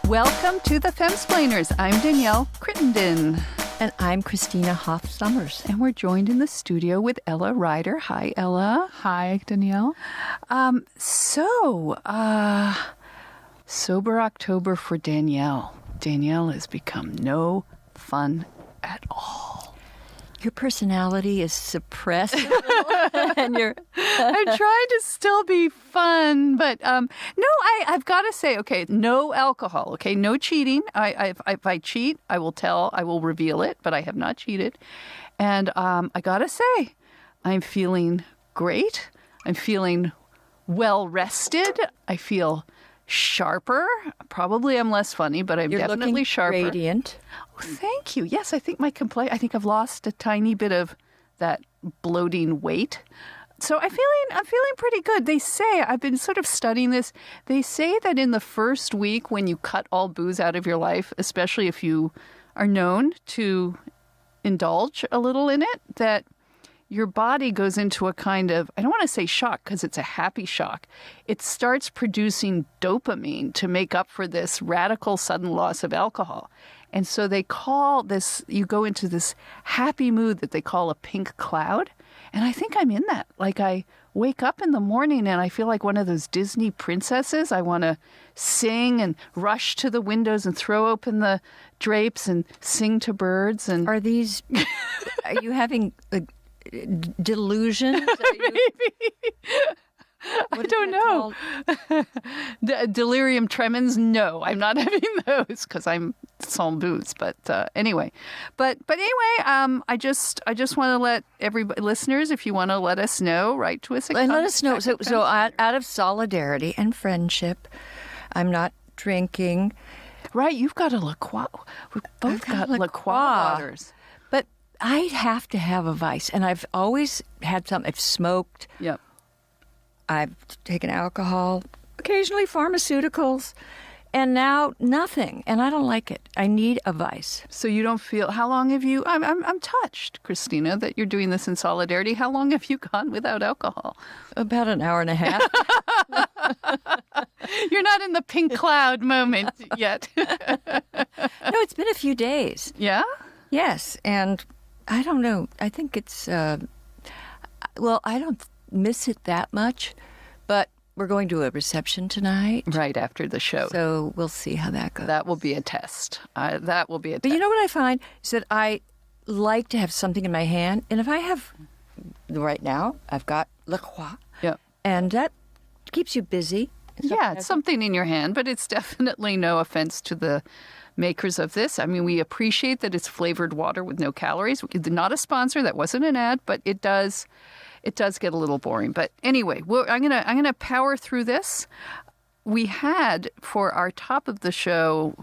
Welcome to the Femsplainers. I'm Danielle Crittenden. And I'm Christina Hoff-Summers. And we're joined in the studio with Ella Ryder. Hi, Ella. Hi, Danielle. Sober October for Danielle. Danielle has become no fun at all. Your personality is suppressed a little, and you're... I'm trying to still be fun, but I've got to say, okay, no alcohol, okay, no cheating. If I cheat, I will reveal it, but I have not cheated. And I got to say, I'm feeling great. I'm feeling well rested. I feel sharper. Probably I'm less funny, but I'm definitely sharper. You're looking radiant. Oh, thank you. Yes, I think I think I've lost a tiny bit of that bloating weight. So I'm feeling pretty good. They say, I've been sort of studying this, they say that in the first week when you cut all booze out of your life, especially if you are known to indulge a little in it, that your body goes into a kind of, I don't want to say shock because it's a happy shock. It starts producing dopamine to make up for this radical sudden loss of alcohol. And so they call this, you go into this happy mood that they call a pink cloud. And I think I'm in that. Like I wake up in the morning and I feel like one of those Disney princesses. I want to sing and rush to the windows and throw open the drapes and sing to birds. And are you having delusions? Maybe. I don't know. Delirium tremens? No, I'm not having those because I'm sans booze. But anyway, I just want to let everybody, listeners, if you want to let us know, write to us. And let us know. So out of solidarity and friendship, I'm not drinking. Right, you've got a La Croix. We've both got La Croix waters. But I have to have a vice, and I've always had some. I've smoked. Yep. I've taken alcohol, occasionally pharmaceuticals, and now nothing. And I don't like it. I need a vice. So you don't feel, how long have you, I'm touched, Christina, that you're doing this in solidarity. How long have you gone without alcohol? About an hour and a half. You're not in the pink cloud moment yet. No, it's been a few days. Yeah? Yes. And I don't know. I think it's, I don't miss it that much, but we're going to a reception tonight. Right after the show. So we'll see how that goes. That will be a test. That will be a test. But you know what I find is that I like to have something in my hand. And if I have, right now, I've got La Croix. Yeah. And that keeps you busy. Yeah, it's something in your hand, but it's definitely no offense to the makers of this. I mean, we appreciate that it's flavored water with no calories. Not a sponsor. That wasn't an ad, but it does get a little boring. But anyway, I'm gonna power through this. We had, for our top of the show,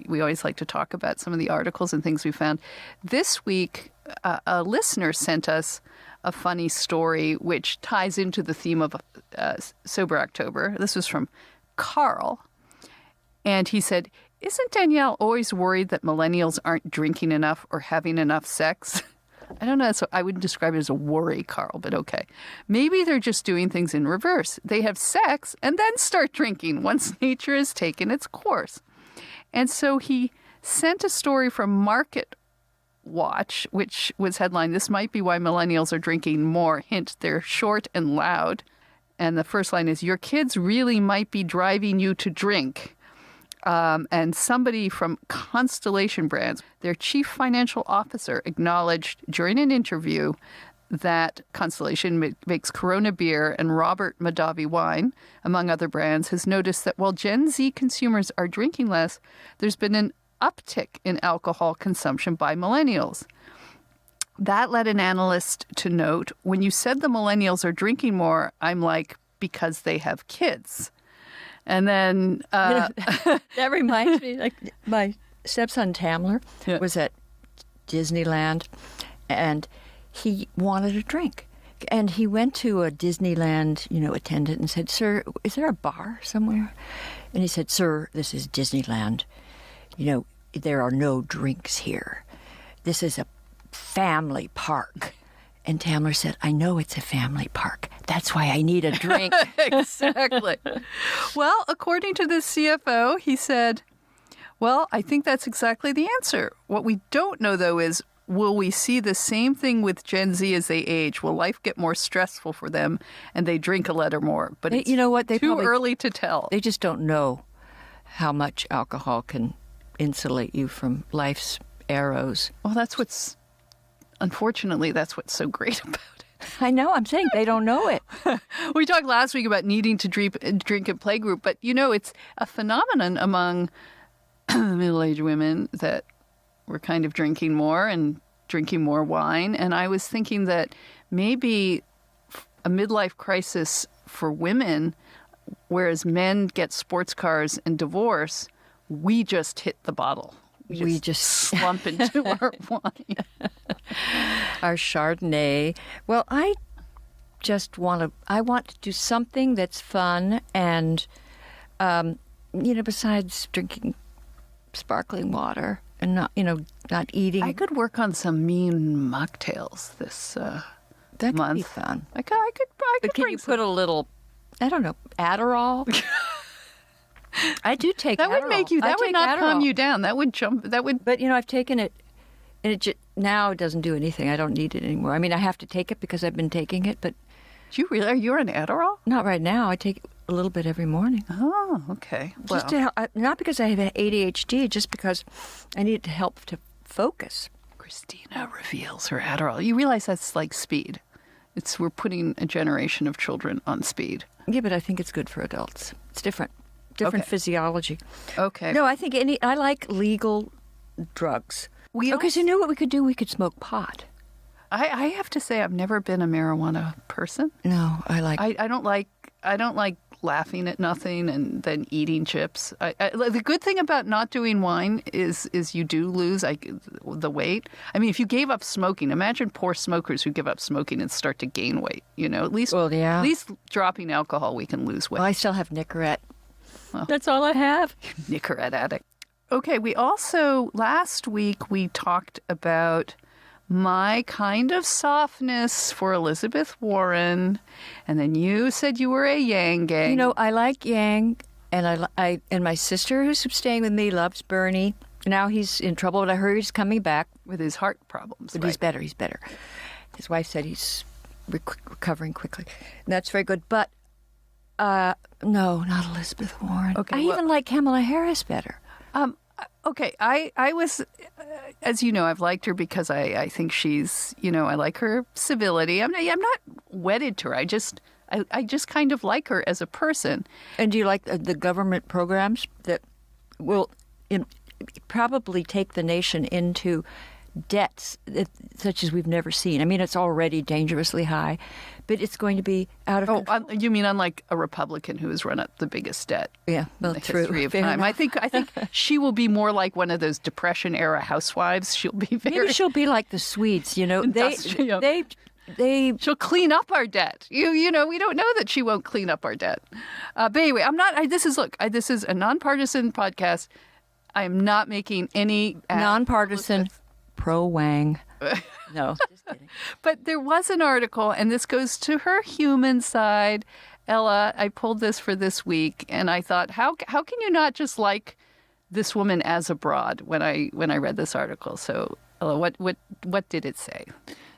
we always like to talk about some of the articles and things we found. This week, a listener sent us a funny story which ties into the theme of Sober October. This was from Carl. And he said, "Isn't Danielle always worried that millennials aren't drinking enough or having enough sex?" I don't know. So I wouldn't describe it as a worry, Carl, but okay. Maybe they're just doing things in reverse. They have sex and then start drinking once nature has taken its course. And so he sent a story from Market Watch, which was headlined, "This might be why millennials are drinking more. Hint, they're short and loud." And the first line is, "Your kids really might be driving you to drink." And somebody from Constellation Brands, their chief financial officer, acknowledged during an interview that Constellation makes Corona beer and Robert Mondavi wine, among other brands, has noticed that while Gen Z consumers are drinking less, there's been an uptick in alcohol consumption by millennials. That led an analyst to note, "When you said the millennials are drinking more, I'm like, because they have kids." And then that reminds me, like my stepson Tamler was at Disneyland, and he wanted a drink, and he went to a Disneyland, attendant and said, "Sir, is there a bar somewhere?" And he said, "Sir, this is Disneyland. There are no drinks here. This is a family park." And Tamler said, "I know it's a family park. That's why I need a drink." Exactly. Well, according to the CFO, he said, Well, I think that's exactly the answer. What we don't know, though, is will we see the same thing with Gen Z as they age? Will life get more stressful for them and they drink a letter more? But it's you know what? They too probably, early to tell. They just don't know how much alcohol can insulate you from life's arrows. Well, unfortunately, that's what's so great about it. I know. I'm saying they don't know it. We talked last week about needing to drink at playgroup, but it's a phenomenon among middle-aged women that we're kind of drinking more and drinking more wine. And I was thinking that maybe a midlife crisis for women, whereas men get sports cars and divorce, we just hit the bottle. We just slump into our wine. Our Chardonnay. Well, I want to do something that's fun and, besides drinking sparkling water and not eating. I could work on some mean mocktails this that month. Could be fun. I could But can you put a little, I don't know, Adderall? I do take that. Adderall. Would make you. That would not calm you down. That would jump. That would. But I've taken it, and now it doesn't do anything. I don't need it anymore. I mean, I have to take it because I've been taking it, but. Do you really? You're on Adderall? Not right now. I take a little bit every morning. Oh, okay. Well, not because I have ADHD, just because I need to help to focus. Christina reveals her Adderall. You realize that's like speed. We're putting a generation of children on speed. Yeah, but I think it's good for adults. It's different physiology. Okay. No, I think I like legal drugs. Because you know what we could do? We could smoke pot. I have to say I've never been a marijuana person. No, I don't like laughing at nothing and then eating chips. The good thing about not doing wine is you do lose the weight. I mean, if you gave up smoking, imagine poor smokers who give up smoking and start to gain weight. At least at least dropping alcohol, we can lose weight. Well, I still have Nicorette. Well, that's all I have. Nicorette addict. Okay, we also last week we talked about my kind of softness for Elizabeth Warren, and then you said you were a Yang gang. I like Yang, and and my sister who's staying with me loves Bernie. Now he's in trouble, but I heard he's coming back with his heart problems. But he's better. He's better. His wife said he's recovering quickly, and that's very good. But no, not Elizabeth Warren. Okay, I even like Kamala Harris better. Okay, I was, as you know, I've liked her because I think she's, I like her civility. I'm not wedded to her. I just kind of like her as a person. And do you like the government programs that will probably take the nation into debts such as we've never seen? I mean, it's already dangerously high, but it's going to be out of control. You mean unlike a Republican who has run up the biggest debt? Yeah, well, in the history of time. I think she will be more like one of those Depression era housewives. She'll be maybe she'll be like the Swedes. She'll clean up our debt. We don't know that she won't clean up our debt. But anyway, I'm not. This is a nonpartisan podcast. I am not making any nonpartisan. Pro-Wang. No, just kidding. But there was an article, and this goes to her human side. Ella, I pulled this for this week, and I thought, how can you not just like this woman as a broad when I read this article? So, Ella, what did it say?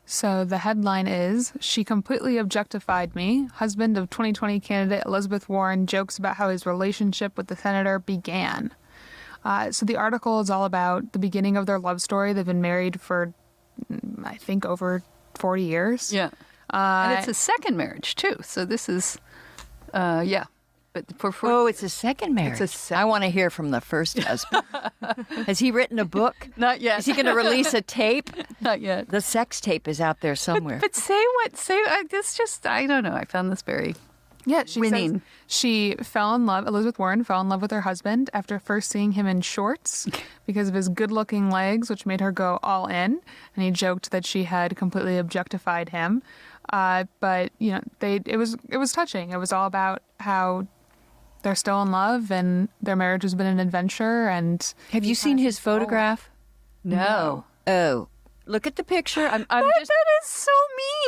So the headline is, "She completely objectified me. Husband of 2020 candidate Elizabeth Warren jokes about how his relationship with the senator began." So the article is all about the beginning of their love story. They've been married for, I think, over 40 years. Yeah. And it's a second marriage, too. So this is, yeah. But it's a second marriage. I want to hear from the first husband. Has he written a book? Not yet. Is he going to release a tape? Not yet. The sex tape is out there somewhere. But I don't know. I found this very... Yeah, she says she fell in love. Elizabeth Warren fell in love with her husband after first seeing him in shorts because of his good-looking legs, which made her go all in. And he joked that she had completely objectified him. But it was touching. It was all about how they're still in love and their marriage has been an adventure. And have you seen his photograph? No. Oh. Look at the picture. That is so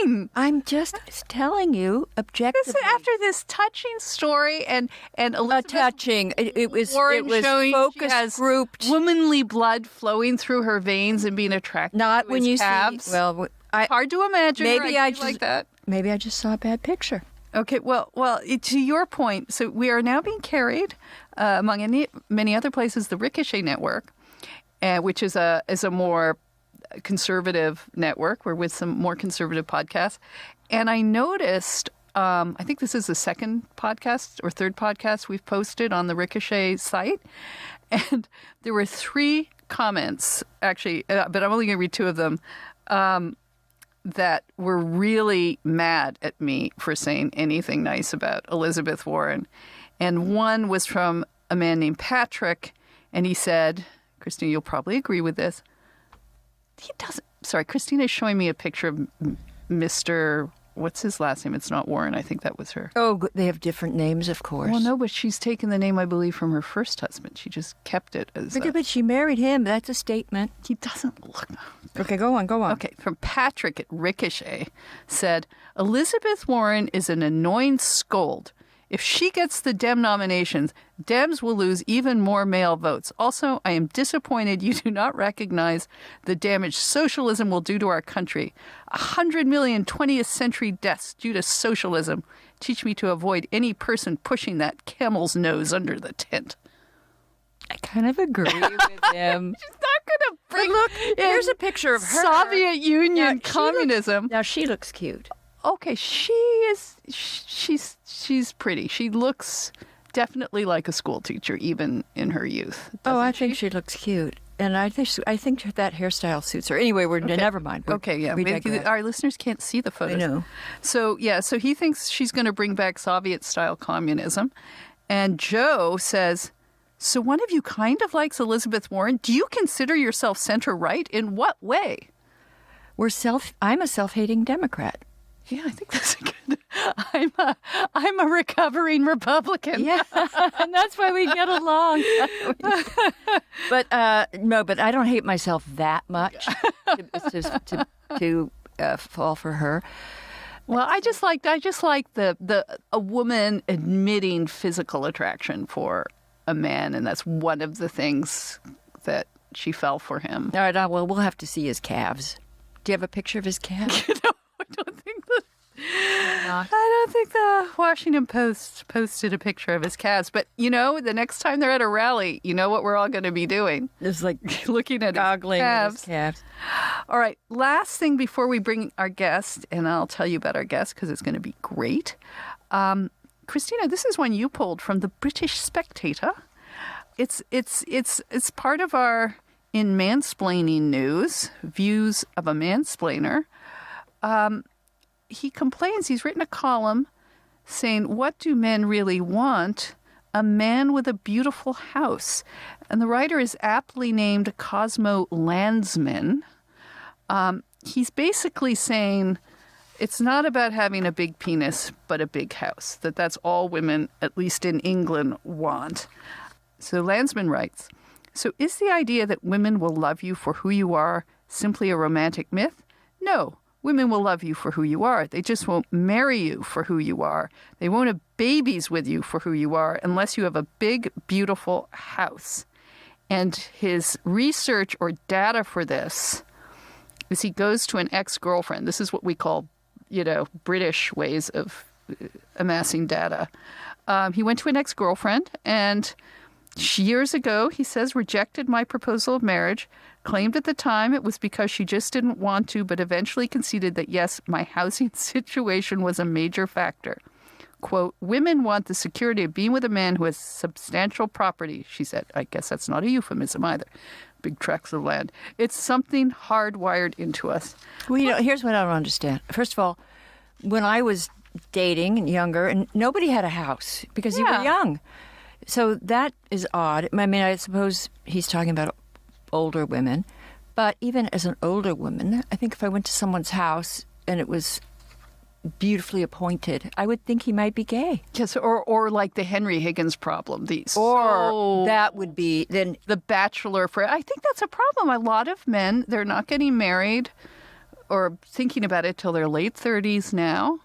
mean? I'm just telling you objectively. After this touching story and Elizabeth touching. It was Warren showing focus she has grouped. womanly blood flowing through her veins and being attracted Not to when his you calves. see. Well, Hard to imagine. maybe her I acting like that. Maybe I just saw a bad picture. Okay, well, to your point, so we are now being carried among many other places, the Ricochet Network, which is a more conservative network. We're with some more conservative podcasts, and I noticed. I think this is the second podcast or third podcast we've posted on the Ricochet site, and there were 3 comments actually, but I'm only going to read 2 of them. That were really mad at me for saying anything nice about Elizabeth Warren. And one was from a man named Patrick, and he said, Christina, you'll probably agree with this. Christina is showing me a picture of Mr. What's his last name? It's not Warren. I think that was her. Oh, they have different names, of course. Well, no, but she's taken the name, I believe, from her first husband. She just kept it as... But she married him. That's a statement. He doesn't look... Okay, go on. Okay, from Patrick at Ricochet said, Elizabeth Warren is an annoying scold. If she gets the Dem nominations, Dems will lose even more male votes. Also, I am disappointed you do not recognize the damage socialism will do to our country. 100 million 20th century deaths due to socialism. Teach me to avoid any person pushing that camel's nose under the tent. I kind of agree with him. She's not going to bring... But look, here's a picture of her. Soviet Union communism. Now she looks cute. Okay, she's pretty. She looks definitely like a school teacher, even in her youth. I think she looks cute, and I think that hairstyle suits her. Anyway, never mind. Maybe our listeners can't see the photos. I know. So he thinks she's going to bring back Soviet-style communism, and Joe says, "So one of you kind of likes Elizabeth Warren. Do you consider yourself center-right? In what way?" I'm a self-hating Democrat. Yeah, I think that's a good. I'm a recovering Republican. Yeah, and that's why we get along. But I don't hate myself that much to fall for her. Well, I just like a woman admitting physical attraction for a man, and that's one of the things that she fell for him. All right, well, we'll have to see his calves. Do you have a picture of his calves? No, I don't think the Washington Post posted a picture of his calves. But, the next time they're at a rally, you know what we're all going to be doing? It's like looking at goggling his his calves. All right. Last thing before we bring our guest, and I'll tell you about our guest because it's going to be great. Christina, this is one you pulled from the British Spectator. It's part of our in mansplaining news, views of a mansplainer. He complains, he's written a column saying, what do men really want? A man with a beautiful house. And the writer is aptly named Cosmo Landsman. He's basically saying it's not about having a big penis, but a big house. That's all women, at least in England, want. So Landsman writes, so is the idea that women will love you for who you are simply a romantic myth? No. Women will love you for who you are. They just won't marry you for who you are. They won't have babies with you for who you are unless you have a big, beautiful house. And his research or data for this is he goes to an ex-girlfriend. This is what we call, British ways of amassing data. He went to an ex-girlfriend and years ago, he says, rejected my proposal of marriage, claimed at the time it was because she just didn't want to, but eventually conceded that, yes, my housing situation was a major factor. Quote, women want the security of being with a man who has substantial property, she said. I guess that's not a euphemism either. Big tracts of land. It's something hardwired into us. Well, here's what I don't understand. First of all, when I was dating and younger, and nobody had a house because you were young. So that is odd. I mean, I suppose he's talking about older women. But even as an older woman, I think if I went to someone's house and it was beautifully appointed, I would think he might be gay. Yes, or like the Henry Higgins problem. That would be then the bachelor. I think that's a problem. A lot of men, they're not getting married or thinking about it till their late 30s now.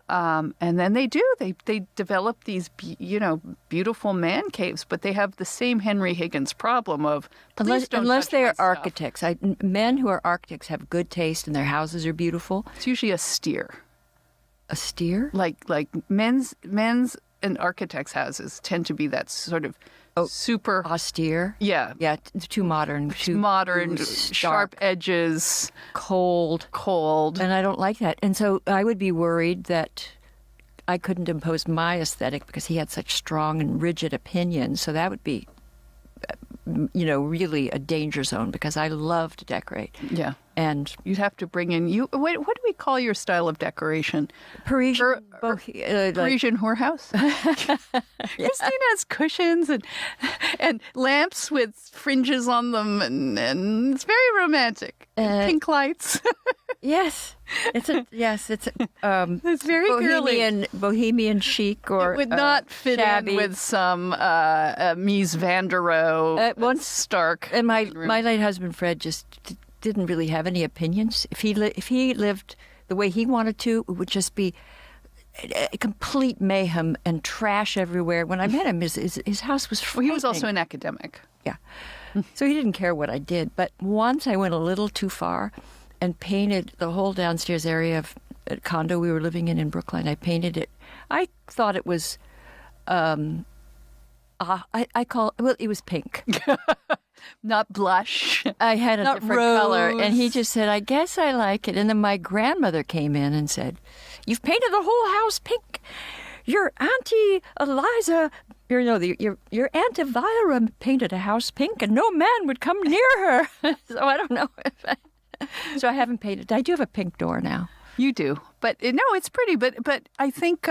And then they develop these, beautiful man caves, but they have the same Henry Higgins problem of unless they are architects. Men who are architects have good taste and their houses are beautiful. It's usually a steer. A steer? Like men's and architects' houses tend to be that sort of super austere. Yeah. Yeah, too modern. Too sharp edges. Cold. And I don't like that. And so I would be worried that I couldn't impose my aesthetic because he had such strong and rigid opinions. So that would be, really a danger zone because I love to decorate. Yeah. And you'd have to bring in what do we call your style of decoration? Parisian whorehouse. Christina has cushions and lamps with fringes on them, and it's very romantic. Pink lights. Yes, it's it's very bohemian chic, or it would not fit shabby. In with some Mies van der Rohe stark. And my late husband Fred just didn't really have any opinions. If he lived the way he wanted to, it would just be a complete mayhem and trash everywhere. When I met him, his house was frightening. Well, he was also an academic. Yeah. So he didn't care what I did. But once I went a little too far and painted the whole downstairs area of a condo we were living in Brookline. I painted it. I thought it was, it was pink. Not blush. I had a Not different rose. color. And he just said, I guess I like it. And then my grandmother came in and said, you've painted the whole house pink. Your Auntie Eliza, your Aunt Elvira painted a house pink and no man would come near her. So I don't know. So I haven't painted. I do have a pink door now. You do. But no, it's pretty. But I think,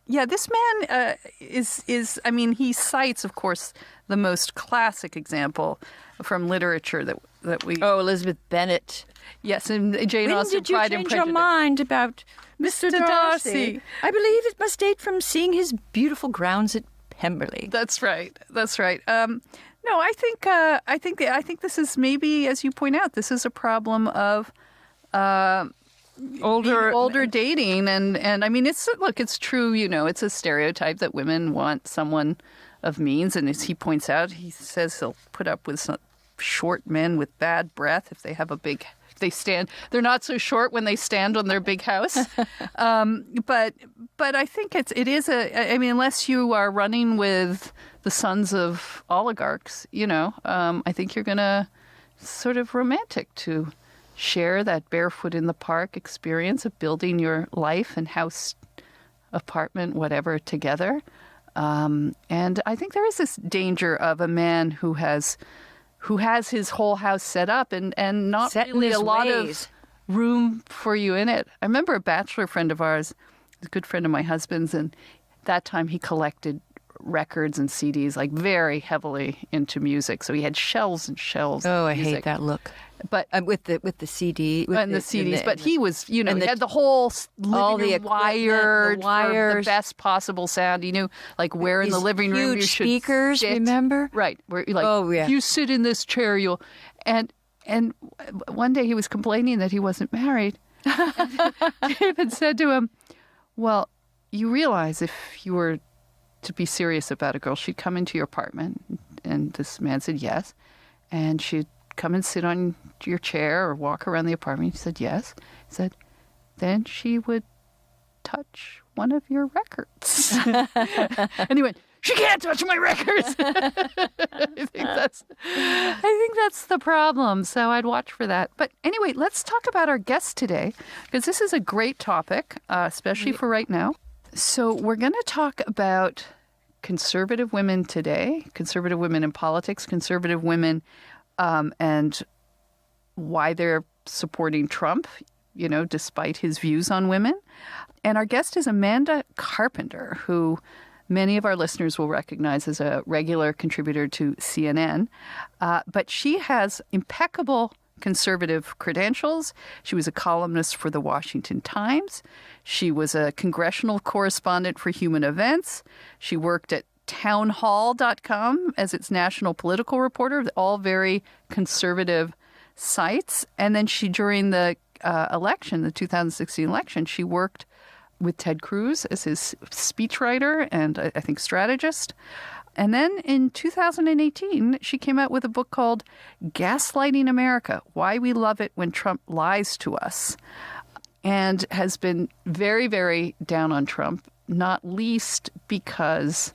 this man is, I mean, he cites, of course, the most classic example from literature that we... Oh, Elizabeth Bennet. Yes, and Jane Austen, Pride and Prejudice. When did you change your mind about Mr. Darcy? I believe it must date from seeing his beautiful grounds at Pemberley. That's right. No, I think this is maybe, as you point out, this is a problem of older dating, and I mean, it's true. It's a stereotype that women want someone of means, and as he points out, he says he'll put up with some short men with bad breath if they have a big. They're not so short when they stand on their big house. But I think it is unless you are running with the sons of oligarchs, I think you're going to sort of romantic to share that barefoot in the park experience of building your life and house, apartment, whatever, together. And I think there is this danger of a man who has his whole house set up and not set really a lot ways. Of room for you in it. I remember a bachelor friend of ours, a good friend of my husband's, and that time he collected records and CDs, like very heavily into music. So he had shelves and shelves. Oh, I of music. hate that look. But with the CD and the CDs, but he was, he had the whole living room wired for the best possible sound. He knew, like, where in the living room you should speakers. sit. Remember? Right. Where, like, if you sit in this chair, you'll. And one day he was complaining that he wasn't married. David said to him, "Well, you realize if you were to be serious about a girl, she'd come into your apartment." And this man said yes, and she'd come and sit on your chair or walk around the apartment. He said yes. He said, then she would touch one of your records. And he went, she can't touch my records. I think that's the problem. So I'd watch for that. But anyway, let's talk about our guest today, because this is a great topic, especially for right now. So we're going to talk about conservative women today, conservative women in politics, conservative women and why they're supporting Trump, despite his views on women. And our guest is Amanda Carpenter, who many of our listeners will recognize as a regular contributor to CNN. But she has impeccable conservative credentials. She was a columnist for the Washington Times. She was a congressional correspondent for Human Events. She worked at townhall.com as its national political reporter, all very conservative sites. And then during the election, the 2016 election, she worked with Ted Cruz as his speechwriter and I think strategist. And then in 2018, she came out with a book called Gaslighting America, Why We Love It When Trump Lies to Us, and has been very, very down on Trump, not least because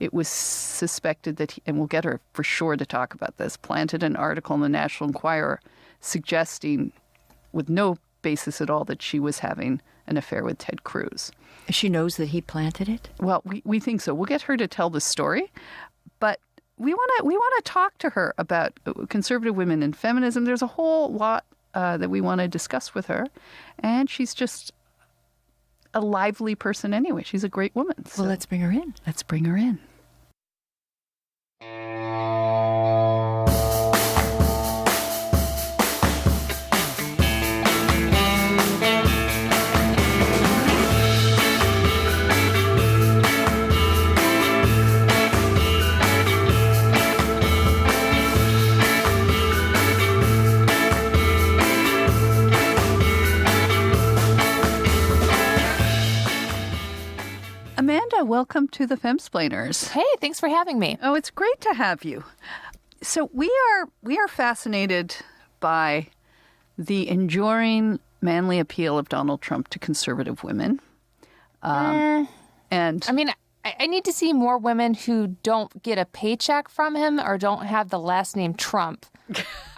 it was suspected that he, and we'll get her for sure to talk about this, planted an article in the National Enquirer suggesting with no basis at all that she was having an affair with Ted Cruz. She knows that he planted it? Well, we think so. We'll get her to tell the story, but we want to talk to her about conservative women and feminism. There's a whole lot that we want to discuss with her, and she's just a lively person anyway. She's a great woman. So well, let's bring her in. Let's bring her in. Amanda, welcome to the Femsplainers. Hey, thanks for having me. Oh, it's great to have you. So we are fascinated by the enduring manly appeal of Donald Trump to conservative women. And I mean, I need to see more women who don't get a paycheck from him or don't have the last name Trump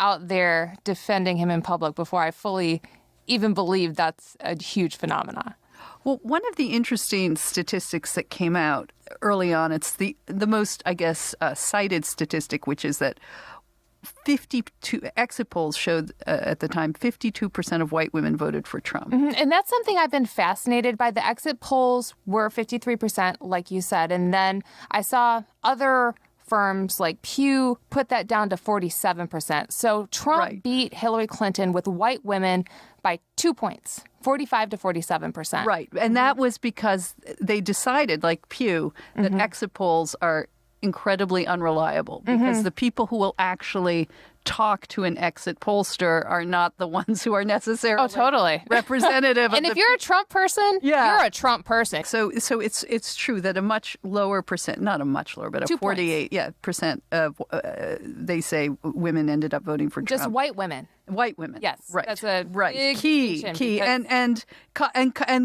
out there defending him in public before I fully even believe that's a huge phenomenon. Well, one of the interesting statistics that came out early on, it's the most, I guess, cited statistic, which is that 52 exit polls showed at the time 52% of white women voted for Trump. Mm-hmm. And that's something I've been fascinated by. The exit polls were 53%, like you said. And then I saw other firms like Pew put that down to 47%. So Trump beat Hillary Clinton with white women by 2 points, 45 to 47%. Right. And that was because they decided, like Pew, that exit polls are incredibly unreliable because the people who will actually talk to an exit pollster are not the ones who are necessarily representative. And if you're a Trump person, you're a Trump person. So it's true that a much lower percent, not a much lower, but a 48% of they say women ended up voting for Trump. Just white women. White women. Yes. Right. That's a big key. And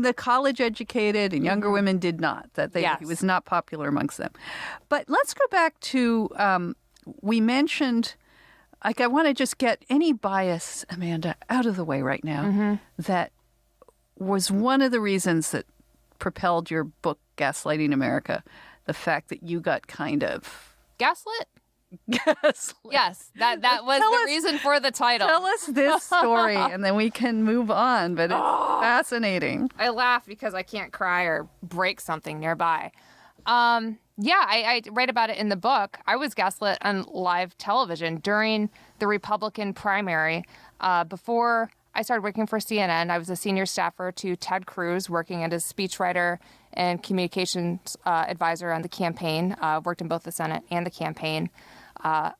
the college educated and younger women did not. He was not popular amongst them. But let's go back to we mentioned. Like, I want to just get any bias, Amanda, out of the way right now. That was one of the reasons that propelled your book, Gaslighting America, the fact that you got kind of... Gaslit? Gaslit. Yes, that was the reason for the title. Tell us this story, and then we can move on, but it's fascinating. I laugh because I can't cry or break something nearby. I write about it in the book. I was gaslit on live television during the Republican primary. Before I started working for CNN, I was a senior staffer to Ted Cruz, working as a speechwriter and communications advisor on the campaign. Worked in both the Senate and the campaign.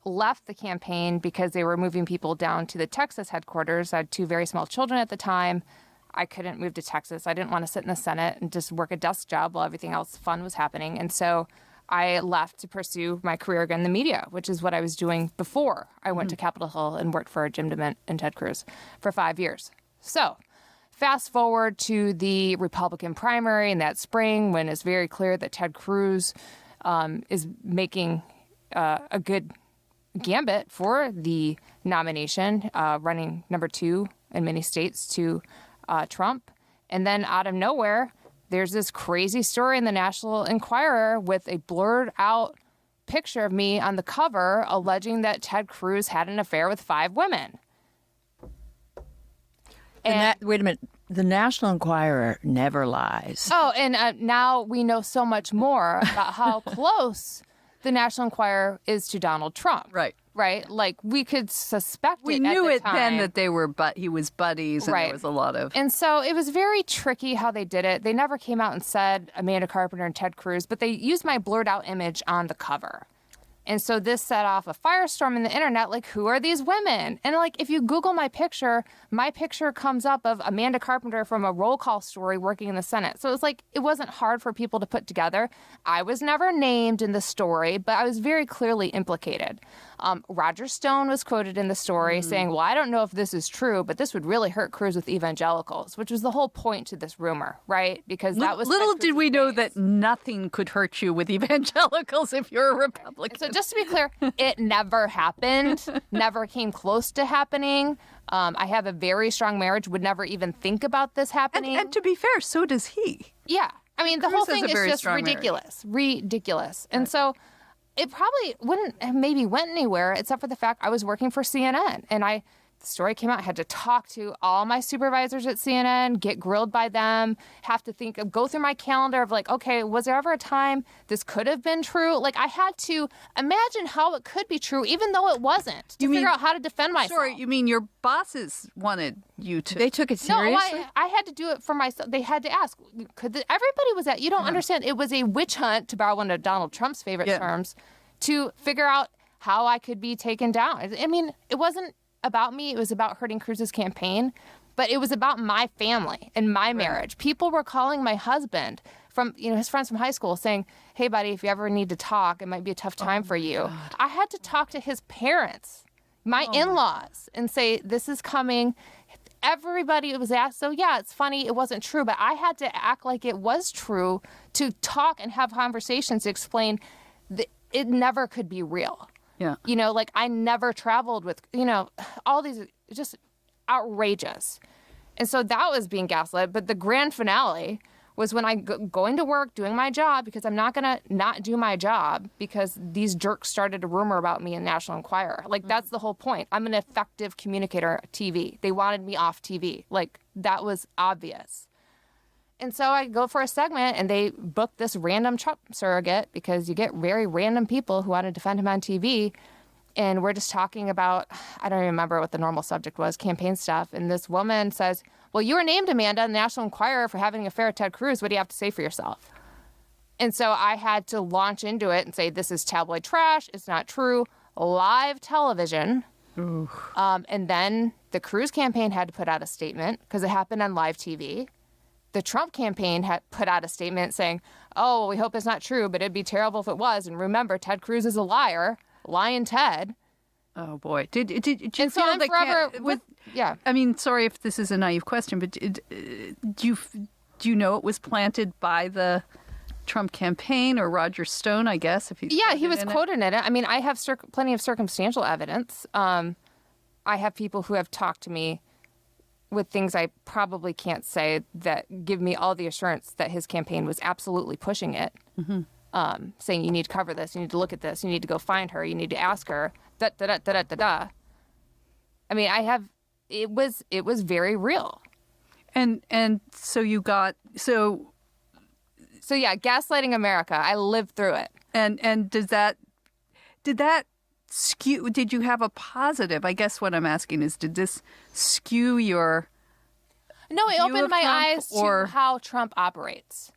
Left the campaign because they were moving people down to the Texas headquarters. I had two very small children at the time. I couldn't move to Texas. I didn't want to sit in the Senate and just work a desk job while everything else fun was happening. And so I left to pursue my career again in the media, which is what I was doing before I went to Capitol Hill and worked for Jim DeMint and Ted Cruz for 5 years. So fast forward to the Republican primary in that spring when it's very clear that Ted Cruz is making a good gambit for the nomination, running number 2 in many states to Trump. And then out of nowhere, there's this crazy story in the National Enquirer with a blurred out picture of me on the cover alleging that Ted Cruz had an affair with 5 women. Wait a minute. The National Enquirer never lies. Oh, and now we know so much more about how close the National Enquirer is to Donald Trump. Right? Like, we could suspect we it knew at the it time. Then that they were, he was buddies, and there was a lot of... And so it was very tricky how they did it. They never came out and said Amanda Carpenter and Ted Cruz, but they used my blurred out image on the cover. And so this set off a firestorm in the internet, like, who are these women? And like, if you Google my picture comes up of Amanda Carpenter from a roll call story working in the Senate. So it was like, it wasn't hard for people to put together. I was never named in the story, but I was very clearly implicated. Roger Stone was quoted in the story saying, well, I don't know if this is true, but this would really hurt Cruz with evangelicals, which was the whole point to this rumor, right? Because that was little did we know that nothing could hurt you with evangelicals if you're a Republican. So just to be clear, it never happened, never came close to happening. I have a very strong marriage, would never even think about this happening. And to be fair, so does he. Yeah. I mean, the Cruz whole has thing a is very just strong ridiculous. Ridiculous. And so it probably wouldn't have maybe went anywhere except for the fact I was working for CNN. And the story came out, I had to talk to all my supervisors at CNN, get grilled by them, have to go through my calendar of like, okay, was there ever a time this could have been true? Like, I had to imagine how it could be true, even though it wasn't, to figure out how to defend myself. Sorry, you mean your bosses wanted you to? They took it seriously? No, I had to do it for myself. They had to ask, everybody was at, you don't understand, it was a witch hunt, to borrow one of Donald Trump's favorite terms, to figure out how I could be taken down. I mean, it wasn't about me. It was about hurting Cruz's campaign, but it was about my family and my marriage. People were calling my husband from, his friends from high school saying, hey, buddy, if you ever need to talk, it might be a tough time for you. God. I had to talk to his parents, my in-laws, and say, this is coming. Everybody was asked, so yeah, it's funny, it wasn't true, but I had to act like it was true to talk and have conversations to explain that it never could be real. Yeah. Like I never traveled with, all these, just outrageous. And so that was being gaslit. But the grand finale was when I going to work, doing my job, because I'm not going to not do my job because these jerks started a rumor about me in National Enquirer. Like, that's the whole point. I'm an effective communicator on TV. They wanted me off TV. Like, that was obvious. And so I go for a segment, and they book this random Trump surrogate because you get very random people who want to defend him on TV. And we're just talking about, I don't even remember what the normal subject was, campaign stuff. And this woman says, well, you were named, Amanda, in the National Enquirer for having an affair with Ted Cruz. What do you have to say for yourself? And so I had to launch into it and say, this is tabloid trash. It's not true. Live television. And then the Cruz campaign had to put out a statement because it happened on live TV. The Trump campaign had put out a statement saying, oh, well, we hope it's not true, but it'd be terrible if it was. And remember, Ted Cruz is a liar. Lying Ted. Oh, boy. Did you and so feel I'm that forever with, yeah. I mean, sorry if this is a naive question, but do you know it was planted by the Trump campaign or Roger Stone, I guess? If he was quoted in it. I mean, I have plenty of circumstantial evidence. I have people who have talked to me with things I probably can't say that give me all the assurance that his campaign was absolutely pushing it. Mm-hmm. Saying you need to cover this, you need to look at this, you need to go find her, you need to ask her, da da da da da da. I mean, it was very real. And so you got so yeah, Gaslighting America. I lived through it. And did that skew? Did you have a positive? I guess what I'm asking is, did this skew your? No, it opened my eyes to how Trump operates.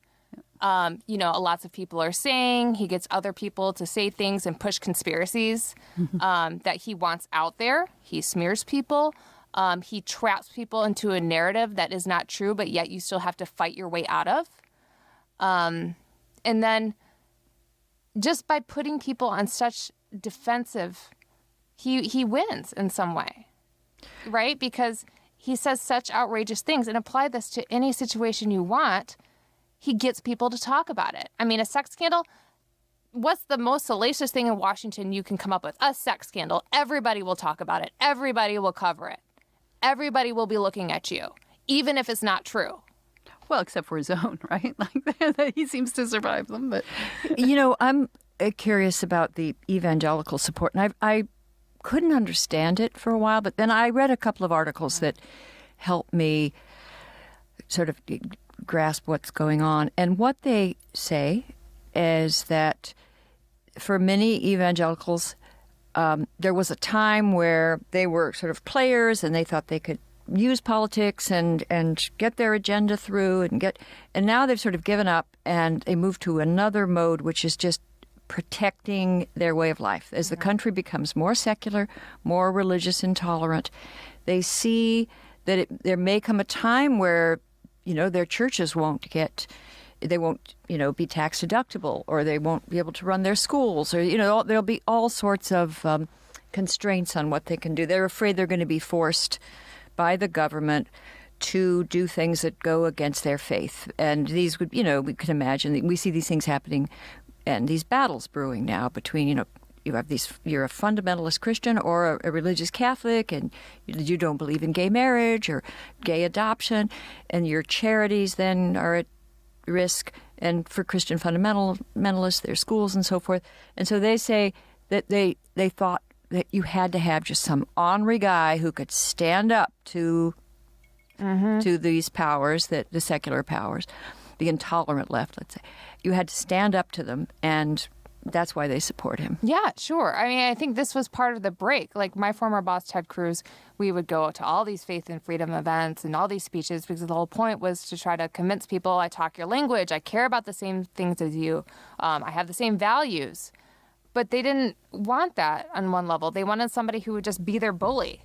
Lots of people are saying he gets other people to say things and push conspiracies that he wants out there. He smears people. He traps people into a narrative that is not true, but yet you still have to fight your way out of. And then just by putting people on such defensive, he wins in some way, right? Because he says such outrageous things, and apply this to any situation you want. He gets people to talk about it. I mean, a sex scandal, what's the most salacious thing in Washington you can come up with? A sex scandal. Everybody will talk about it. Everybody will cover it. Everybody will be looking at you, even if it's not true. Well, except for his own, right? Like he seems to survive them. But I'm curious about the evangelical support, and I couldn't understand it for a while, but then I read a couple of articles that helped me sort of grasp what's going on. And what they say is that for many evangelicals, there was a time where they were sort of players and they thought they could use politics and get their agenda through and now they've sort of given up and they move to another mode, which is just protecting their way of life. As the country becomes more secular, more religious intolerant, they see that there may come a time where, their churches won't be tax deductible, or they won't be able to run their schools, or, there'll be all sorts of constraints on what they can do. They're afraid they're going to be forced by the government to do things that go against their faith. And these would, we can imagine, we see these things happening and these battles brewing now between, you're a fundamentalist Christian or a religious Catholic, and you don't believe in gay marriage or gay adoption, and your charities then are at risk. And for Christian fundamentalists, their schools and so forth. And so they say that they thought that you had to have just some ornery guy who could stand up to these powers, the secular powers, the intolerant left, let's say. You had to stand up to them, and that's why they support him. Yeah, sure. I mean, I think this was part of the break. Like my former boss, Ted Cruz, we would go to all these faith and freedom events and all these speeches because the whole point was to try to convince people, I talk your language, I care about the same things as you, I have the same values. But they didn't want that on one level. They wanted somebody who would just be their bully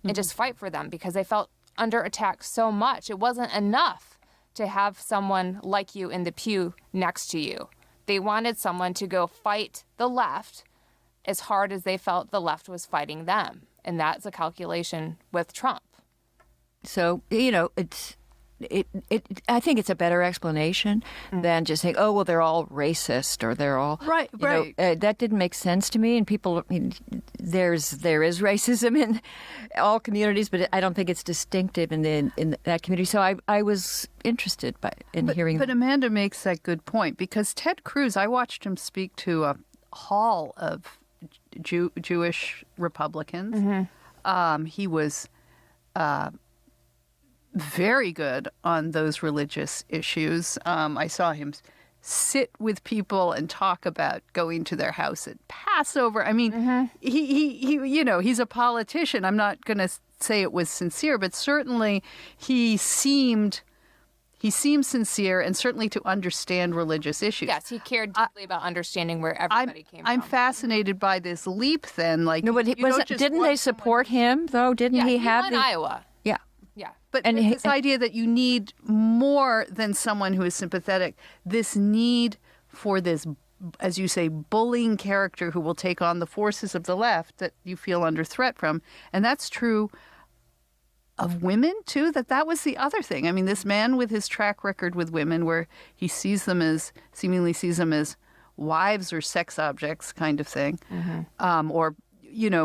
and just fight for them because they felt under attack so much. It wasn't enough to have someone like you in the pew next to you. They wanted someone to go fight the left as hard as they felt the left was fighting them. And that's a calculation with Trump. So, I think it's a better explanation than just saying, oh, well, they're all racist or they're all... Right. That didn't make sense to me. And people, there is racism in all communities, but I don't think it's distinctive in that community. So I was interested in hearing that. But Amanda makes that good point, because Ted Cruz, I watched him speak to a hall of Jewish Republicans. He was... very good on those religious issues. I saw him sit with people and talk about going to their house at Passover. I mean, he's a politician. I'm not going to say it was sincere, but certainly he seemed sincere and certainly to understand religious issues. Yes, he cared deeply about understanding where everybody came from. I'm fascinated by this leap then. Like, no, but didn't they support him, though? Didn't he have won Iowa. Yeah. Yeah. But this idea that you need more than someone who is sympathetic, this need for this, as you say, bullying character who will take on the forces of the left that you feel under threat from. And that's true of women, too, that was the other thing. I mean, this man with his track record with women where he seemingly sees them as wives or sex objects kind of thing, or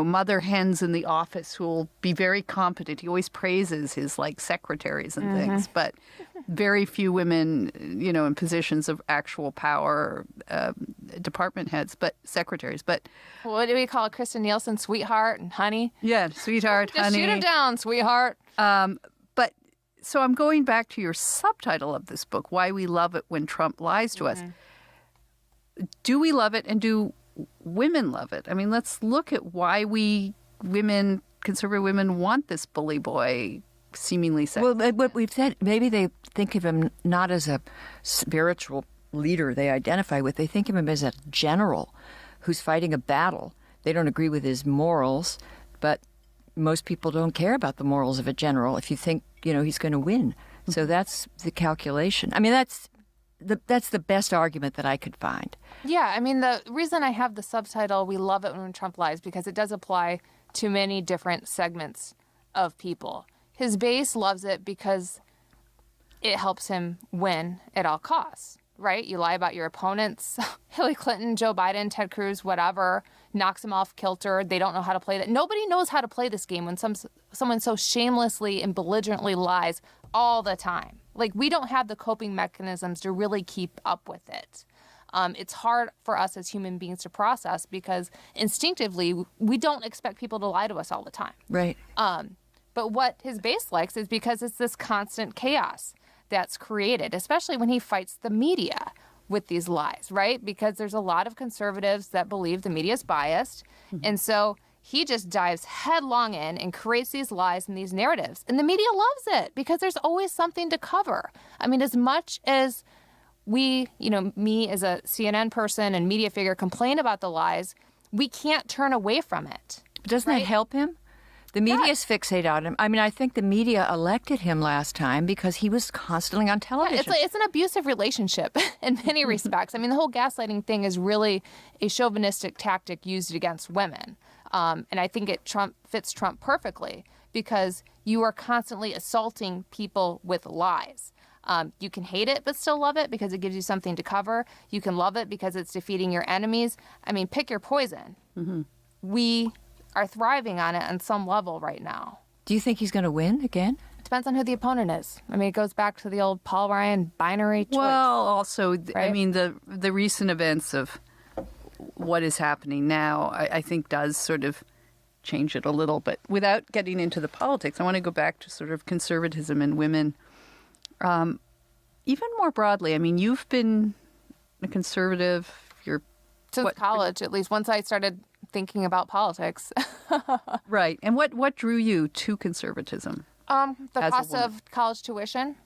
mother hens in the office who will be very competent. He always praises his secretaries and things, but very few women, in positions of actual power, department heads, but secretaries. But what do we call Kristen Nielsen? Sweetheart and honey? Yeah, sweetheart, Just honey. shoot him down, sweetheart. But so I'm going back to your subtitle of this book, Why We Love It When Trump Lies to Us. Do we love it, and do women love it? I mean, let's look at why conservative women want this bully boy, seemingly sexy. Well, what we've said, maybe they think of him not as a spiritual leader they identify with. They think of him as a general who's fighting a battle. They don't agree with his morals, but most people don't care about the morals of a general if you think, he's going to win. So that's the calculation. I mean, that's the best argument that I could find. Yeah, I mean, the reason I have the subtitle, We Love It When Trump Lies, because it does apply to many different segments of people. His base loves it because it helps him win at all costs, right? You lie about your opponents, Hillary Clinton, Joe Biden, Ted Cruz, whatever, knocks him off kilter. They don't know how to play that. Nobody knows how to play this game when someone so shamelessly and belligerently lies all the time. We don't have the coping mechanisms to really keep up with it. It's hard for us as human beings to process because instinctively we don't expect people to lie to us all the time. Right. But what his base likes is because it's this constant chaos that's created, especially when he fights the media with these lies, right? Because there's a lot of conservatives that believe the media is biased. And so he just dives headlong in and creates these lies and these narratives. And the media loves it because there's always something to cover. I mean, as much as we, me as a CNN person and media figure complain about the lies, we can't turn away from it. Doesn't that help him? The media's fixate on him. I mean, I think the media elected him last time because he was constantly on television. Yeah, it's an abusive relationship in many respects. I mean, the whole gaslighting thing is really a chauvinistic tactic used against women. And I think it fits Trump perfectly because you are constantly assaulting people with lies. You can hate it but still love it because it gives you something to cover. You can love it because it's defeating your enemies. I mean, pick your poison. Mm-hmm. We are thriving on it on some level right now. Do you think he's going to win again? It depends on who the opponent is. I mean, it goes back to the old Paul Ryan binary choice. Well, also, right? I mean, the recent events of what is happening now, I think does sort of change it a little. But without getting into the politics, I want to go back to sort of conservatism and women. Even more broadly, I mean, you've been a conservative. Since college, at least, once I started thinking about politics. Right. And what drew you to conservatism? The cost of college tuition.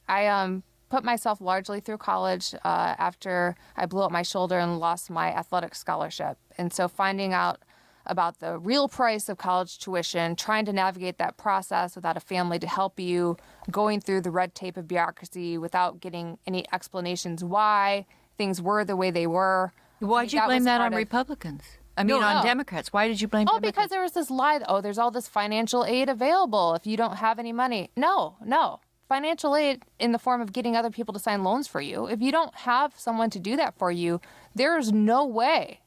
I put myself largely through college after I blew up my shoulder and lost my athletic scholarship. And so finding out about the real price of college tuition, trying to navigate that process without a family to help you, going through the red tape of bureaucracy without getting any explanations why things were the way they were. Why'd you blame that on Republicans? I mean, on Democrats. Why did you blame Democrats? Because there was this lie, there's all this financial aid available if you don't have any money. No. Financial aid in the form of getting other people to sign loans for you. If you don't have someone to do that for you, there's no way.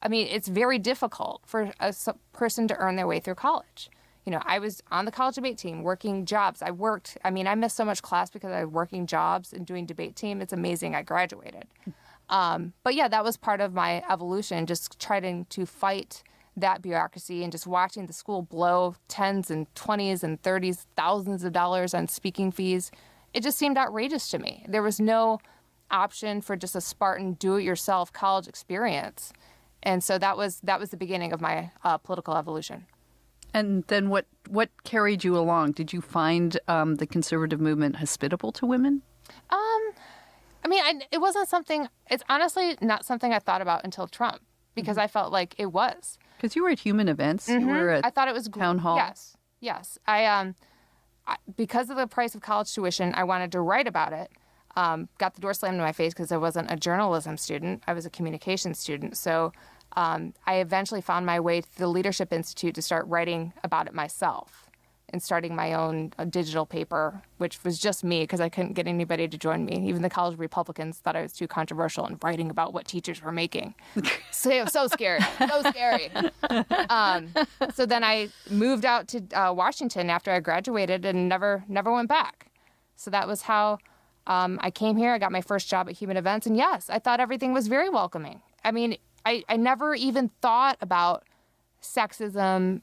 I mean, it's very difficult for a person to earn their way through college. I was on the college debate team, working jobs. I missed so much class because I was working jobs and doing debate team. It's amazing I graduated. But yeah, that was part of my evolution, just trying to fight that bureaucracy and just watching the school blow tens and 20s and 30s, thousands of dollars on speaking fees. It just seemed outrageous to me. There was no option for just a Spartan do-it-yourself college experience. And so that was the beginning of my political evolution. And then what carried you along? Did you find the conservative movement hospitable to women? It wasn't something, it's honestly not something I thought about until Trump, because I felt like it was. Because you were at human events. Mm-hmm. You were at I thought it was town hall. Yes. Because of the price of college tuition, I wanted to write about it. Got the door slammed in my face because I wasn't a journalism student. I was a communications student. So I eventually found my way to the Leadership Institute to start writing about it myself and starting my own digital paper, which was just me because I couldn't get anybody to join me. Even the college Republicans thought I was too controversial in writing about what teachers were making. So scared. So scary. So then I moved out to Washington after I graduated and never went back. So that was how I came here. I got my first job at Human Events. And yes, I thought everything was very welcoming. I mean, I never even thought about sexism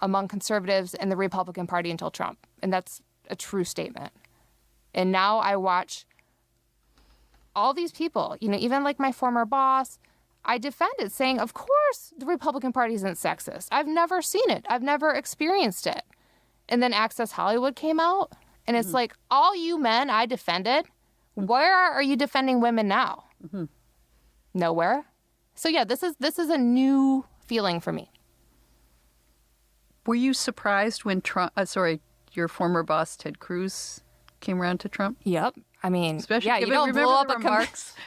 among conservatives in the Republican Party until Trump. And that's a true statement. And now I watch all these people, even like my former boss, I defended saying, of course, the Republican Party isn't sexist. I've never seen it. I've never experienced it. And then Access Hollywood came out. And it's like, all you men I defended, where are you defending women now? Mm-hmm. Nowhere. So yeah, this is a new feeling for me. Were you surprised when your former boss Ted Cruz came around to Trump? Yep. I mean, especially you don't blow up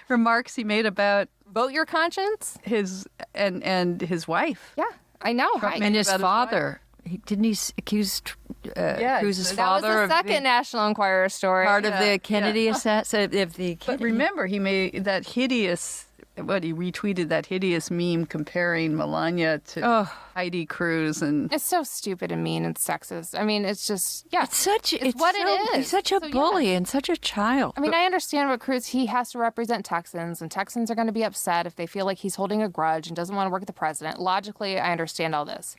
remarks he made about vote your conscience, his and his wife. Yeah, I know. And his father. Didn't he accuse Cruz's father? That was the second National Enquirer story. Part of the Kennedy assassination. But remember, he made that hideous. He retweeted that hideous meme comparing Melania to Heidi Cruz, and it's so stupid and mean and sexist. I mean, it's just it's what it is. He's such a bully and such a child. I mean, I understand what Cruz. He has to represent Texans, and Texans are going to be upset if they feel like he's holding a grudge and doesn't want to work with the president. Logically, I understand all this.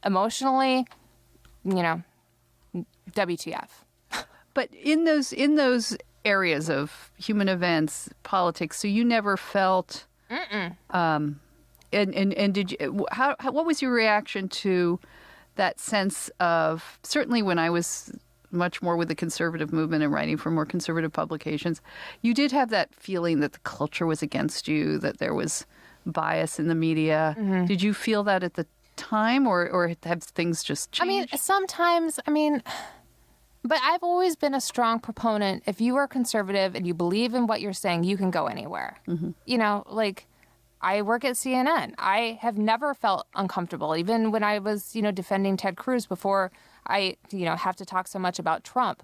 Emotionally, WTF. But in those areas of human events, politics, so you never felt. And did you? What was your reaction to that sense of? Certainly, when I was much more with the conservative movement and writing for more conservative publications, you did have that feeling that the culture was against you, that there was bias in the media. Mm-hmm. Did you feel that at the time, or have things just changed? I mean, sometimes, but I've always been a strong proponent. If you are conservative and you believe in what you're saying, you can go anywhere. Mm-hmm. Like I work at CNN. I have never felt uncomfortable, even when I was, defending Ted Cruz before I, have to talk so much about Trump.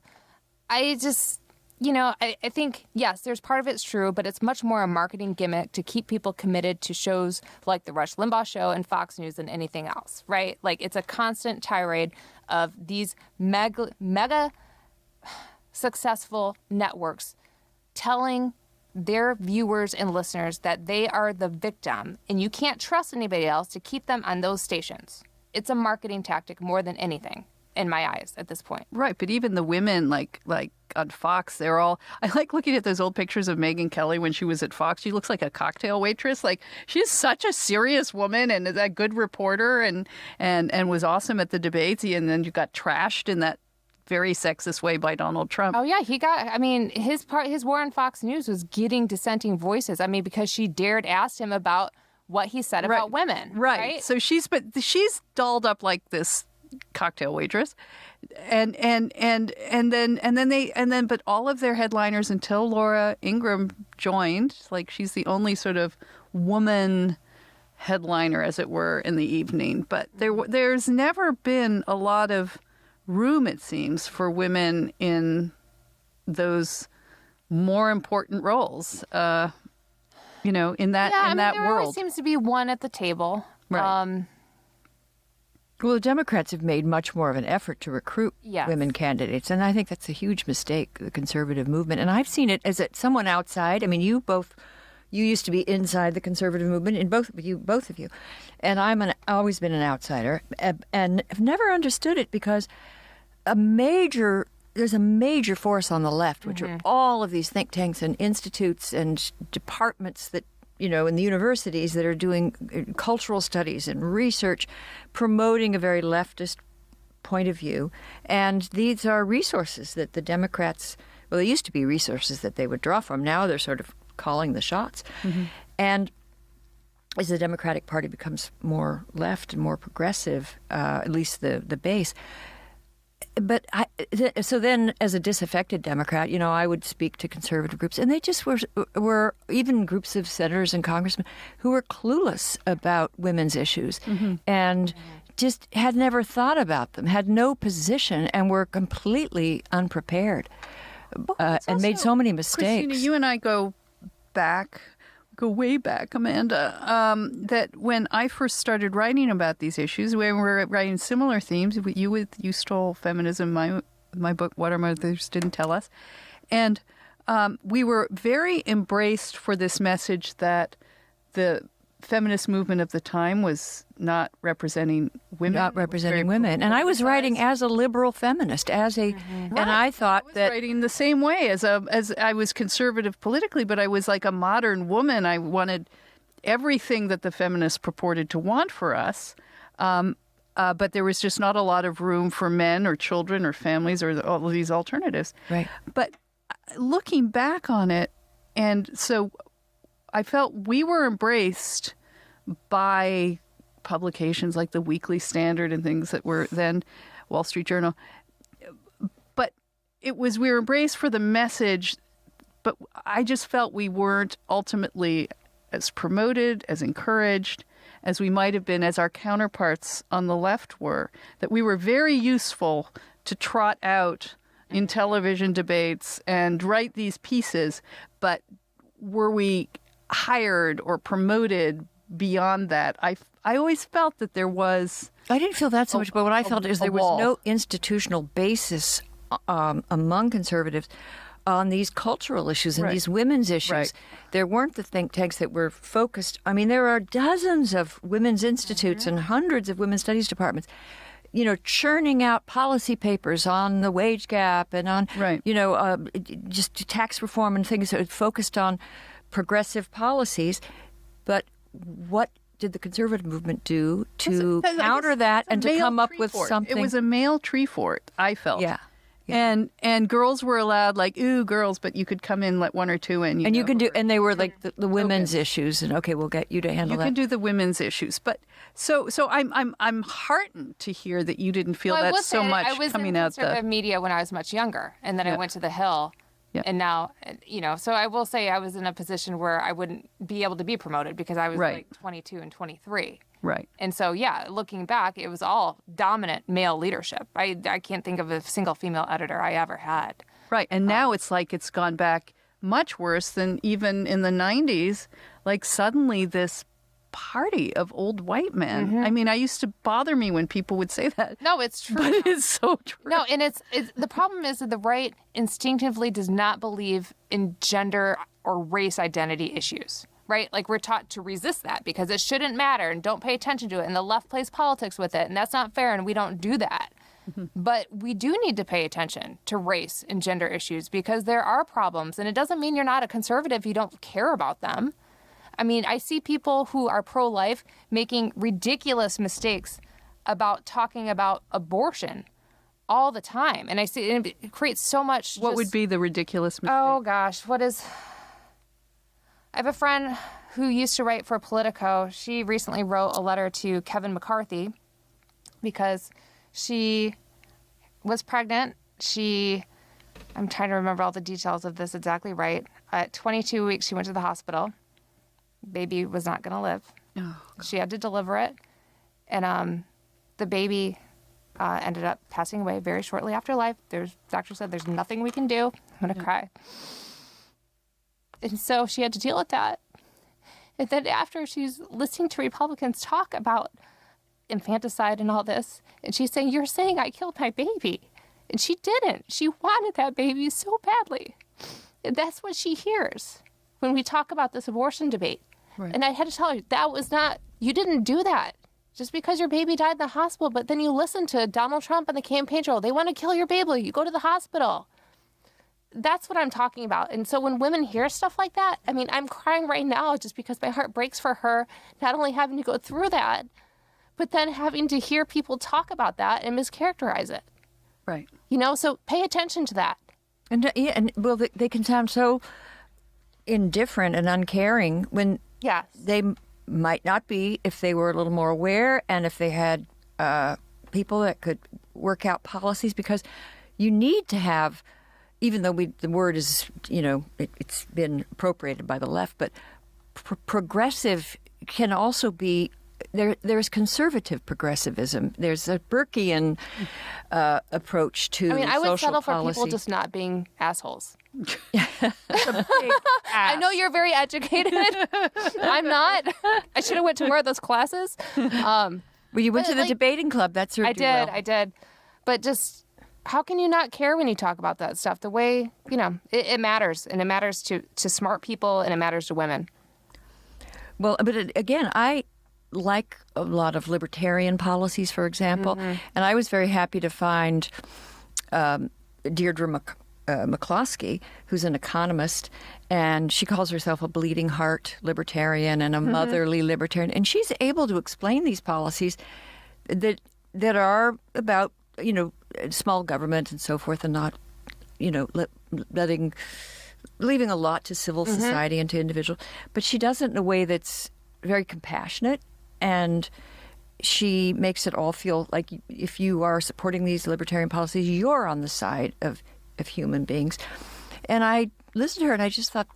I just, I think, yes, there's part of it's true, but it's much more a marketing gimmick to keep people committed to shows like the Rush Limbaugh Show and Fox News than anything else, right? Like it's a constant tirade of these mega successful networks telling their viewers and listeners that they are the victim and you can't trust anybody else to keep them on those stations. It's a marketing tactic more than anything in my eyes at this point. Right, but even the women like on Fox, they're all, I like looking at those old pictures of Megyn Kelly when she was at Fox. She looks like a cocktail waitress. Like she's such a serious woman and a good reporter and was awesome at the debates. And then you got trashed in that very sexist way by Donald Trump. Oh yeah, his war on Fox News was getting dissenting voices. Because she dared ask him about what he said about women. Right. So she's dolled up like this cocktail waitress, but all of their headliners until Laura Ingraham joined, like she's the only sort of woman headliner, as it were, in the evening. But there's never been a lot of room, it seems, for women in those more important roles. In that there world, always seems to be one at the table. Right. Well, the Democrats have made much more of an effort to recruit women candidates, and I think that's a huge mistake, the conservative movement. And I've seen it as someone outside. You used to be inside the conservative movement, and both of you, and I'm always been an outsider, and have never understood it because there's a major force on the left, which are all of these think tanks and institutes and departments that, in the universities that are doing cultural studies and research, promoting a very leftist point of view. And these are resources that the Democrats, well, they used to be resources that they would draw from. Now they're sort of calling the shots. Mm-hmm. And as the Democratic Party becomes more left and more progressive, at least the base. But so then, as a disaffected Democrat, I would speak to conservative groups, and they just were even groups of senators and congressmen who were clueless about women's issues and just had never thought about them, had no position, and were completely unprepared and made so many mistakes. Christina, you and I go way back, Amanda, that when I first started writing about these issues, we were writing similar themes. You stole feminism, my book, What Our Mothers Didn't Tell Us. And we were very embraced for this message that the feminist movement of the time was not representing women. And I was writing as a liberal feminist, and I thought I was writing the same way as I was conservative politically, but I was like a modern woman. I wanted everything that the feminists purported to want for us. But there was just not a lot of room for men or children or families or all of these alternatives. Right. But looking back on it, and so I felt we were embraced by publications like the Weekly Standard and things that were then Wall Street Journal. But we were embraced for the message, but I just felt we weren't ultimately as promoted, as encouraged, as we might have been, as our counterparts on the left were, that we were very useful to trot out in television debates and write these pieces, but were we hired or promomed beyond that? I always felt that there was... I didn't feel that so much, but what I felt is there was no institutional basis among conservatives on these cultural issues and these women's issues. Right. There weren't the think tanks that were focused. There are dozens of women's institutes and hundreds of women's studies departments, churning out policy papers on the wage gap and on, just tax reform and things that are focused on progressive policies. But what did the conservative movement do to counter that and to come up with something? It was a male tree fort, I felt. Yeah. And girls were allowed, like, ooh, girls, but you could come in, let one or two in. And you can do, and they were like the women's issues, and okay, we'll get you to handle that. You can do the women's issues, but so I'm heartened to hear that you didn't feel that so much coming out the. I was in conservative media when I was much younger, and then I went to the Hill. Yeah. And now, so I will say I was in a position where I wouldn't be able to be promoted because I was like 22 and 23. Right. And so, looking back, it was all dominant male leadership. I can't think of a single female editor I ever had. Right. And now it's like it's gone back much worse than even in the 90s. Like suddenly this party of old white men. Mm-hmm. I mean, I used to bother me when people would say that. No, it's true. But it's so true. No, and it's the problem is that the right instinctively does not believe in gender or race identity issues, right? Like we're taught to resist that because it shouldn't matter and don't pay attention to it, and the left plays politics with it, and that's not fair, and we don't do that. Mm-hmm. But we do need to pay attention to race and gender issues because there are problems, and it doesn't mean you're not a conservative if you don't care about them. I mean, I see people who are pro-life making ridiculous mistakes about talking about abortion all the time. And I see it creates so much. What would be the ridiculous mistake? Oh, gosh. I have a friend who used to write for Politico. She recently wrote a letter to Kevin McCarthy because she was pregnant. I'm trying to remember all the details of this exactly right. At 22 weeks, she went to the hospital. Baby was not going to live. Oh, she had to deliver it. And the baby ended up passing away very shortly after life. Doctor said, there's nothing we can do. I'm going to cry. And so she had to deal with that. And then after she's listening to Republicans talk about infanticide and all this, and she's saying, you're saying I killed my baby. And she didn't. She wanted that baby so badly. And that's what she hears when we talk about this abortion debate. Right. And I had to tell her, you didn't do that. Just because your baby died in the hospital, but then you listen to Donald Trump and the campaign trail. They want to kill your baby. You go to the hospital. That's what I'm talking about. And so when women hear stuff like that, I mean, I'm crying right now just because my heart breaks for her, not only having to go through that, but then having to hear people talk about that and mischaracterize it. Right. So pay attention to that. And they can sound so indifferent and uncaring when they might not be if they were a little more aware and if they had people that could work out policies, because you need to have, even though the word is, it's been appropriated by the left, but progressive can also be, there's conservative progressivism. There's a Burkean approach to social policy. I would settle for people just not being assholes. I know you're very educated. I'm not. I should have went to one of those classes. Well, you went to the debating club. That served you well. I did. But just, how can you not care when you talk about that stuff? The way, it matters. And it matters to smart people, and it matters to women. Well, but again, I like a lot of libertarian policies, for example. Mm-hmm. And I was very happy to find Deirdre McCloskey, who's an economist, and she calls herself a bleeding heart libertarian and a motherly libertarian. And she's able to explain these policies that are about, small government and so forth, and not, leaving a lot to civil society and to individuals. But she does it in a way that's very compassionate, and she makes it all feel like if you are supporting these libertarian policies, you're on the side of human beings. And I listened to her and I just thought,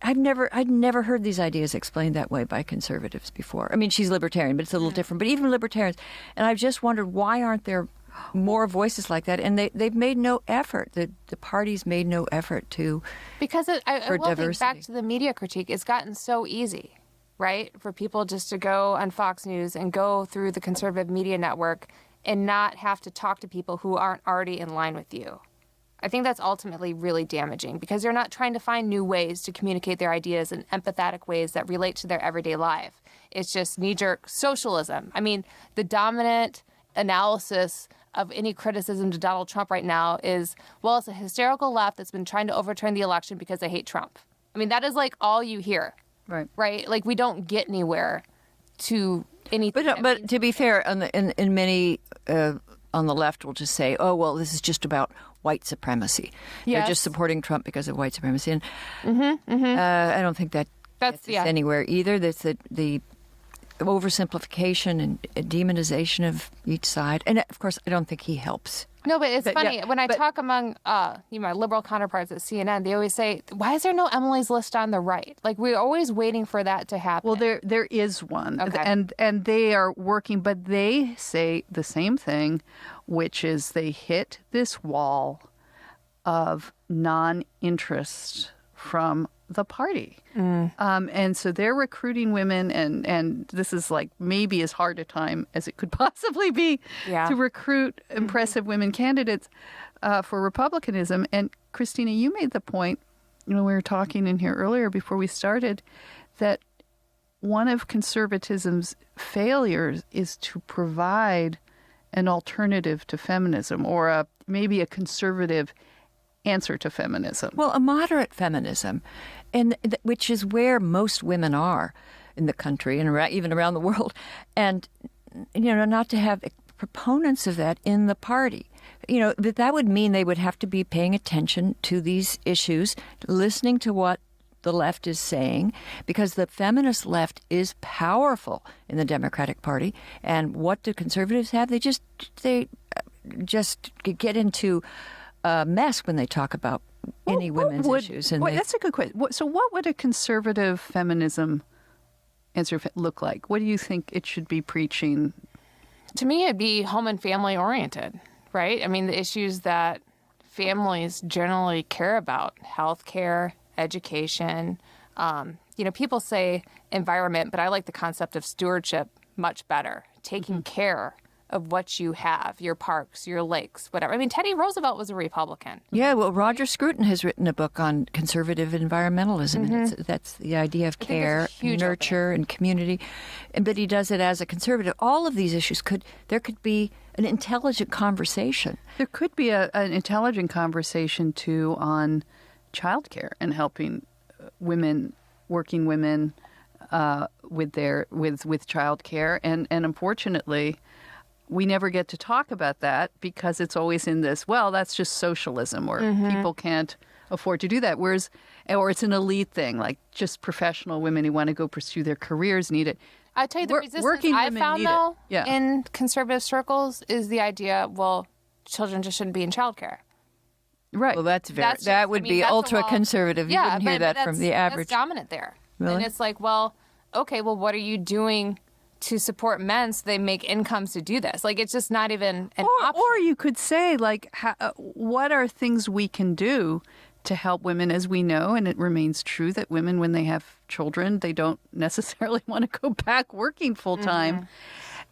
I'd never heard these ideas explained that way by conservatives before. I mean, she's libertarian, but it's a little different. But even libertarians, and I've just wondered, why aren't there more voices like that? And they've made no effort. The parties made no effort to because I will diversity. Think back to the media critique. It's gotten so easy, right, for people just to go on Fox News and go through the conservative media network and not have to talk to people who aren't already in line with you. I think that's ultimately really damaging because they're not trying to find new ways to communicate their ideas in empathetic ways that relate to their everyday life. It's just knee-jerk socialism. I mean, the dominant analysis of any criticism to Donald Trump right now is, well, it's a hysterical left that's been trying to overturn the election because they hate Trump. I mean, that is like all you hear. Right? Like, we don't get anywhere to anything. But to be fair, in many on the left will just say, oh, well, this is just about white supremacy. Yes. They're just supporting Trump because of white supremacy. And I don't think that's gets us anywhere either. That's the oversimplification and demonization of each side. And of course, I don't think he helps. No, but it's funny. When I talk among my liberal counterparts at CNN, they always say, why is there no Emily's List on the right? Like, we're always waiting for that to happen. Well, there is one. Okay. And they are working, but they say the same thing, which is they hit this wall of non-interest from the party. And so they're recruiting women, and this is like maybe as hard a time as it could possibly be to recruit impressive women candidates for Republicanism. And Christina, you made the point, we were talking in here earlier before we started, that one of conservatism's failures is to provide an alternative to feminism, or maybe a conservative answer to feminism. Well, a moderate feminism, and which is where most women are in the country and even around the world, and not to have proponents of that in the party. That would mean they would have to be paying attention to these issues, listening to what the left is saying, because the feminist left is powerful in the Democratic Party. And what do conservatives have? They just get into a mess when they talk about any women's issues. And that's a good question. So what would a conservative feminism answer look like? What do you think it should be preaching? To me, it'd be home and family oriented, right? I mean, the issues that families generally care about: healthcare, education. People say environment, but I like the concept of stewardship much better. Taking care of what you have, your parks, your lakes, whatever. I mean, Teddy Roosevelt was a Republican. Yeah, well, Roger Scruton has written a book on conservative environmentalism. And that's the idea of care, nurture, and community. But he does it as a conservative. All of these issues there could be an intelligent conversation. There could be an intelligent conversation, too, on childcare and helping working women with childcare. And unfortunately, we never get to talk about that because it's always in this, well, that's just socialism, or people can't afford to do that. Or it's an elite thing, like just professional women who want to go pursue their careers need it. I tell you, the resistance I found, though, in conservative circles is the idea, well, children just shouldn't be in childcare. Right. Well, that would be ultra conservative. You wouldn't hear that from the average. That's dominant there. Really? And it's like, well, okay, well, what are you doing to support men so they make incomes to do this? Like, it's just not even an option. Or you could say, like, what are things we can do to help women? As we know, and it remains true, that women, when they have children, they don't necessarily want to go back working full time.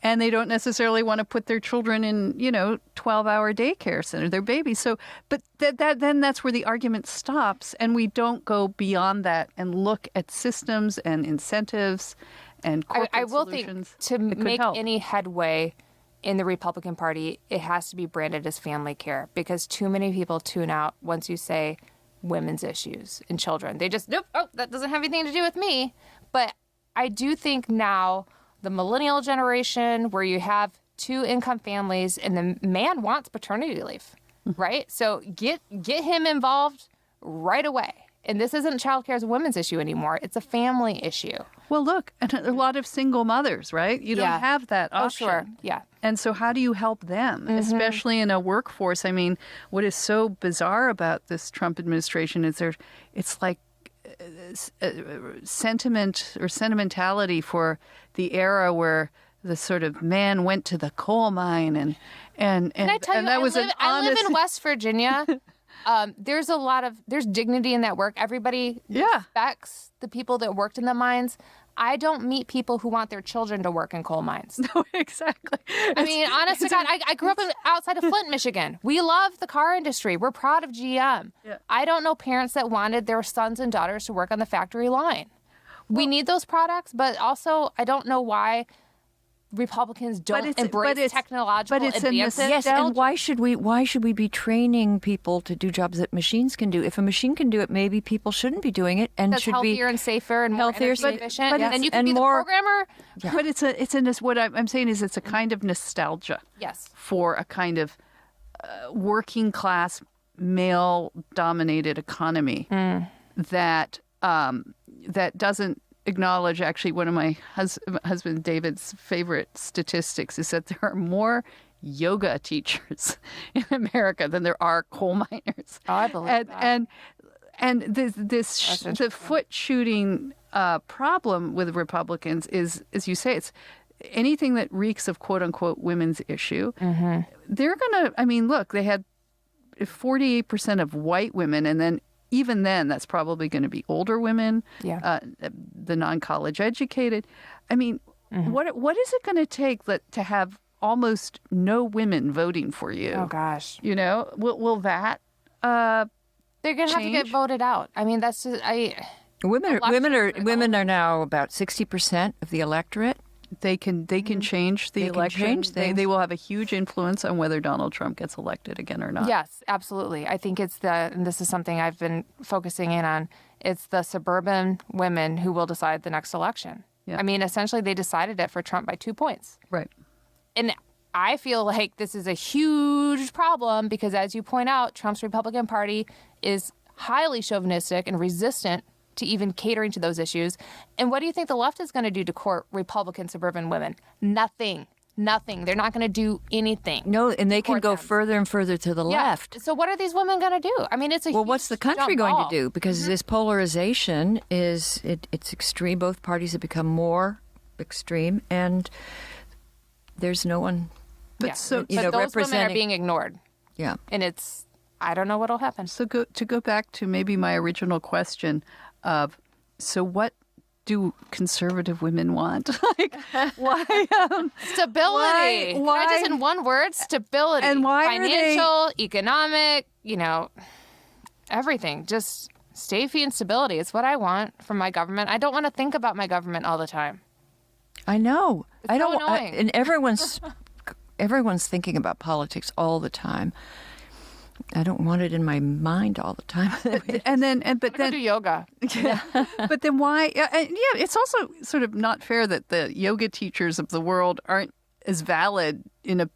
And they don't necessarily want to put their children in, 12-hour daycare center, their babies. So, but then that's where the argument stops, and we don't go beyond that and look at systems and incentives and corporate I will solutions. Think to make any headway in the Republican Party, it has to be branded as family care, because too many people tune out once you say women's issues and children. They just, nope, that doesn't have anything to do with me. But I do think now the millennial generation, where you have two-income families and the man wants paternity leave, right? So get him involved right away. And this isn't childcare as a women's issue anymore. It's a family issue. Well, look, a lot of single mothers, right? You don't have that option. Oh, sure. Yeah. And so how do you help them, especially in a workforce? I mean, what is so bizarre about this Trump administration is it's like sentimentality for the era where the sort of man went to the coal mine and I tell you, that was an honest... I live in West Virginia. There's dignity in that work. Everybody respects the people that worked in the mines. I don't meet people who want their children to work in coal mines. No, exactly. I mean, honest to God, I grew up outside of Flint, Michigan. We love the car industry. We're proud of GM. Yeah. I don't know parents that wanted their sons and daughters to work on the factory line. We need those products, but also I don't know why Republicans don't embrace technological advances. Yes, and why should we be training people to do jobs that machines can do? If a machine can do it, maybe people shouldn't be doing it, and that's should healthier be and safer and more energy efficient. But and you can be the programmer. Yeah. But what I'm saying is it's a kind of nostalgia. Yes. For a kind of working class male-dominated economy that that doesn't acknowledge, actually, one of my husband David's favorite statistics is that there are more yoga teachers in America than there are coal miners. Oh, I believe that. And the foot shooting problem with Republicans is, as you say, it's anything that reeks of quote unquote women's issue. They're gonna. I mean, look, they had 48% of white women, and then even then, that's probably going to be older women, the non-college educated. I mean, what is it going to take to have almost no women voting for you? Oh gosh, will that? They're going to have to get voted out. I mean, that's just, women are now about 60% of the electorate. They can change the election. They will have a huge influence on whether Donald Trump gets elected again or not. Yes, absolutely. I think and this is something I've been focusing in on, it's the suburban women who will decide the next election. Yeah. I mean, essentially, they decided it for Trump by 2 points. Right. And I feel like this is a huge problem because, as you point out, Trump's Republican Party is highly chauvinistic and resistant to even catering to those issues. And what do you think the left is going to do to court Republican suburban women? Nothing. They're not going to do anything. No, and they can go further and further to the left. So what are these women going to do? I mean, it's a well, what's the country going to do? Because this polarization it's extreme. Both parties have become more extreme, and there's no one. But those women are being ignored. Yeah, and I don't know what'll happen. So to go back to maybe my original question of, so what do conservative women want? Like, why? Stability. Why? Just in one word, stability. And why financial, economic, everything. Just safety and stability. It's what I want from my government. I don't want to think about my government all the time. I know. It's so annoying. And everyone's thinking about politics all the time. I don't want it in my mind all the time. But then do yoga. Yeah. But then why? It's also sort of not fair that the yoga teachers of the world aren't as valid in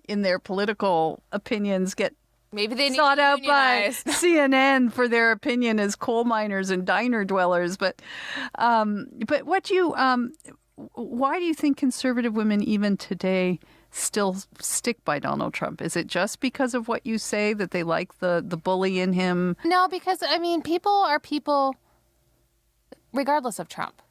their political opinions get maybe they need sought out by unionize. CNN for their opinion as coal miners and diner dwellers. But why do you think conservative women even today still stick by Donald Trump? Is it just because of what you say, that they like the bully in him? No, because, I mean, people are people regardless of Trump.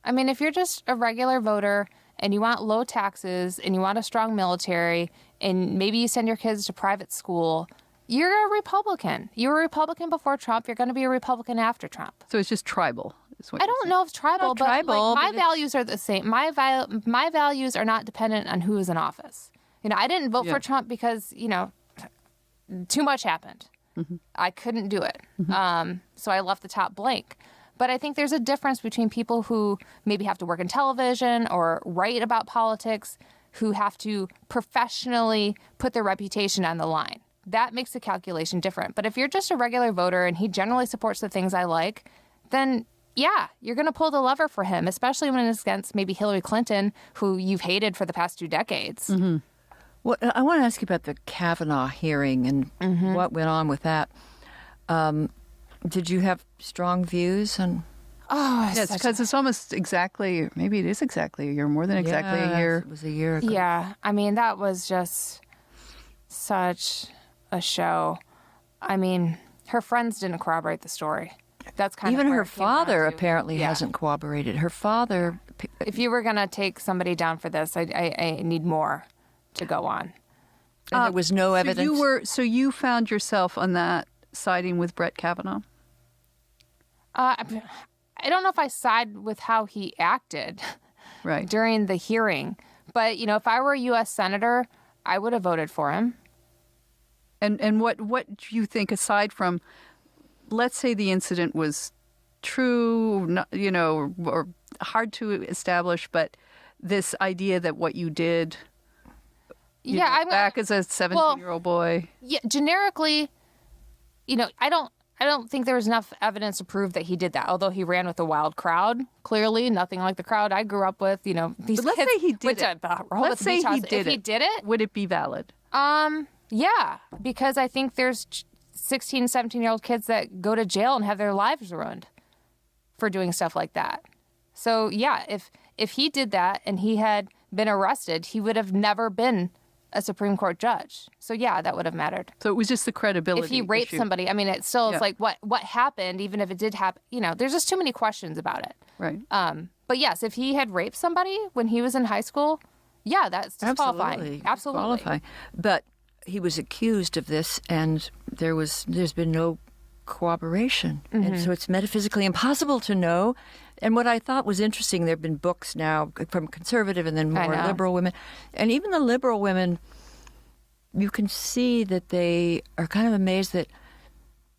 I mean, if you're just a regular voter and you want low taxes and you want a strong military and maybe you send your kids to private school, you're a Republican. You were a Republican before Trump. You're going to be a Republican after Trump. So it's just tribal. I don't know if tribal, but tribal, my values are the same. My values are not dependent on who is in office. I didn't vote for Trump because, too much happened. Mm-hmm. I couldn't do it. Mm-hmm. So I left the top blank. But I think there's a difference between people who maybe have to work in television or write about politics, who have to professionally put their reputation on the line. That makes the calculation different. But if you're just a regular voter and he generally supports the things I like, then yeah, you're going to pull the lever for him, especially when it's against maybe Hillary Clinton, who you've hated for the past 2 decades. Mm-hmm. Well, I want to ask you about the Kavanaugh hearing and what went on with that. Did you have strong views on? Oh, yes, because it's almost exactly, maybe it is exactly a year, more than exactly a year. It was a year ago. Yeah, I mean, that was just such a show. I mean, her friends didn't corroborate the story. That's kind even of her father apparently hasn't cooperated. Her father. If you were going to take somebody down for this, I need more to go on. And there was no evidence. So you found yourself on that siding with Brett Kavanaugh? I don't know if I side with how he acted during the hearing, but if I were a U.S. senator, I would have voted for him. And what do you think, aside from, let's say the incident was true, or hard to establish, but this idea that what you did, back as a 17-year-old boy. Yeah, generically, I don't think there was enough evidence to prove that he did that. Although he ran with a wild crowd, clearly nothing like the crowd I grew up with. These but let's kids say he did it. Let's say he did it. Would it be valid? Yeah, because I think there's 16, 17-year-old kids that go to jail and have their lives ruined for doing stuff like that. So, yeah, if he did that and he had been arrested, he would have never been a Supreme Court judge. So, yeah, that would have mattered. So it was just the credibility If he raped issue. somebody, I mean, it still is like what happened, even if it did happen. You know, there's just too many questions about it. Right. But yes, if he had raped somebody when he was in high school, yeah, that's disqualifying. Absolutely. Disqualifying. But he was accused of this, and there's been no corroboration. And so it's metaphysically impossible to know. And what I thought was interesting, there have been books now from conservative and then more liberal women. And even the liberal women, you can see that they are kind of amazed that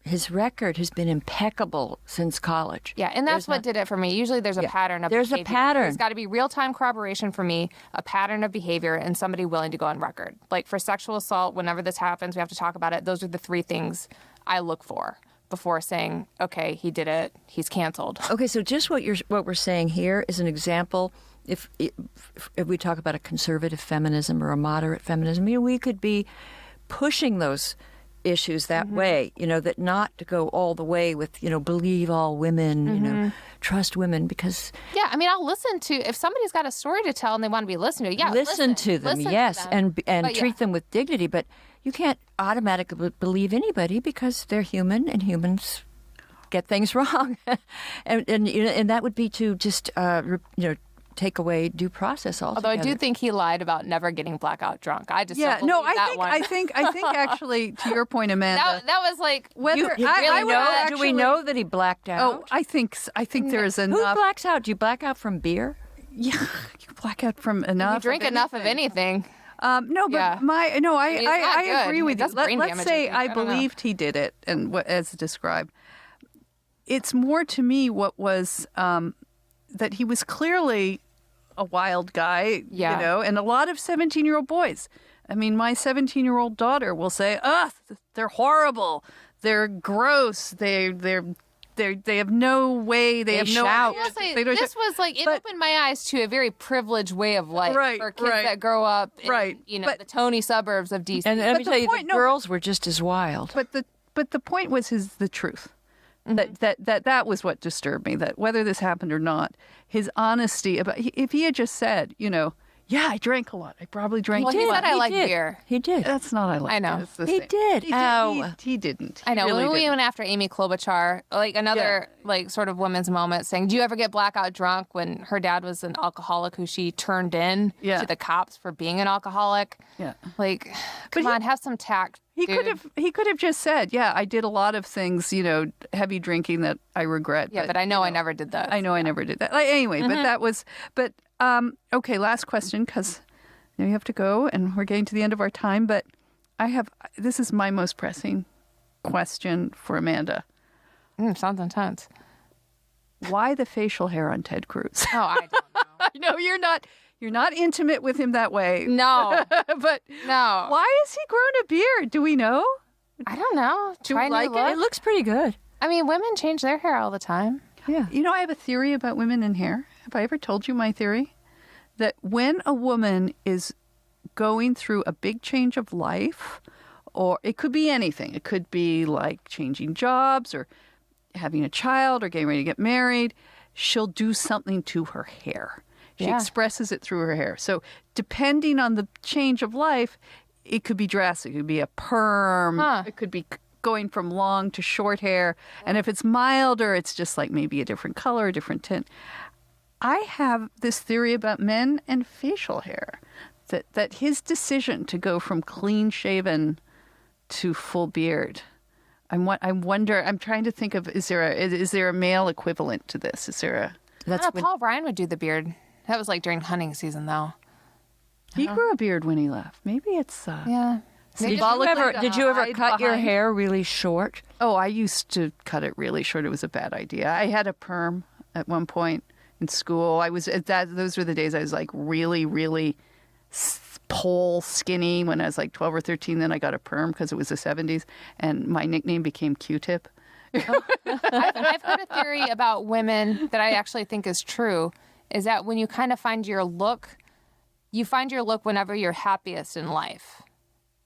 his record has been impeccable since college. Yeah, and that's what did it for me. Usually there's a pattern of behavior. There's a pattern. There's got to be real-time corroboration for me, a pattern of behavior, and somebody willing to go on record. Like for sexual assault, whenever this happens, we have to talk about it. Those are the three things I look for before saying, okay, he did it, he's canceled. Okay, so just what we're saying here is an example. If we talk about a conservative feminism or a moderate feminism, we could be pushing those issues that way, that not to go all the way with, believe all women, trust women, because... Yeah, I mean, I'll listen to, if somebody's got a story to tell and they want to be listened to, listen to them, yes, and treat them with dignity, but you can't automatically believe anybody because they're human and humans get things wrong. and that would be to just, take away due process altogether. Although I do think he lied about never getting blackout drunk. I just don't believe that one. I think actually, to your point, Amanda, that was like whether do we know that he blacked out? Oh, I think there is enough. Who blacks out? Do you black out from beer? Yeah, you black out from enough. You drink enough of anything. No, but I agree with you. Let's say I believed he did it, and as described, it's more to me what was that he was clearly a wild guy, and a lot of 17-year-old boys. I mean, my 17-year-old daughter will say, they're horrible. They're gross. They have no way. They have no out. This was like, it opened my eyes to a very privileged way of life for kids that grow up in, the Tony suburbs of D.C. And let me tell you, the girls were just as wild. But the point was the truth. That was what disturbed me, that whether this happened or not, his honesty about, if he had just said, I drank a lot. I probably drank too much. He said I like beer. He did. That's not I like. I know. He did. He didn't. I know. Really when we went after Amy Klobuchar, like another sort of women's moment, saying, "Do you ever get blackout drunk?" When her dad was an alcoholic who she turned in to the cops for being an alcoholic. Yeah. Like, come on, have some tact. He could have just said, I did a lot of things, heavy drinking that I regret. Yeah, but I know I never did that. I know I never did that. Anyway, okay, last question, because now you have to go and we're getting to the end of our time, but this is my most pressing question for Amanda. Sounds intense. Why the facial hair on Ted Cruz? Oh, I don't know. I know you're not intimate with him that way. No. But no. Why has he grown a beard? Do we know? I don't know. Do you like it? It looks pretty good. I mean, women change their hair all the time. Yeah. I have a theory about women and hair. Have I ever told you my theory? That when a woman is going through a big change of life, or it could be anything. It could be like changing jobs or having a child or getting ready to get married. She'll do something to her hair. She expresses it through her hair. So depending on the change of life, it could be drastic. It could be a perm. It could be going from long to short hair. And if it's milder, it's just like maybe a different color, a different tint. I have this theory about men and facial hair, that his decision to go from clean shaven to full beard, I wonder, I'm trying to think of, is there a male equivalent to this? Is there a... Paul Ryan would do the beard. That was like during hunting season, though. He grew a beard when he left. Maybe it's... Yeah. Did you ever cut your hair really short? Oh, I used to cut it really short. It was a bad idea. I had a perm at one point in school. Those were the days I was like really, really pole skinny when I was like 12 or 13. Then I got a perm because it was the 70s. And my nickname became Q-tip. I've heard a theory about women that I actually think is true, is that when you kind of find your look, you find your look whenever you're happiest in life.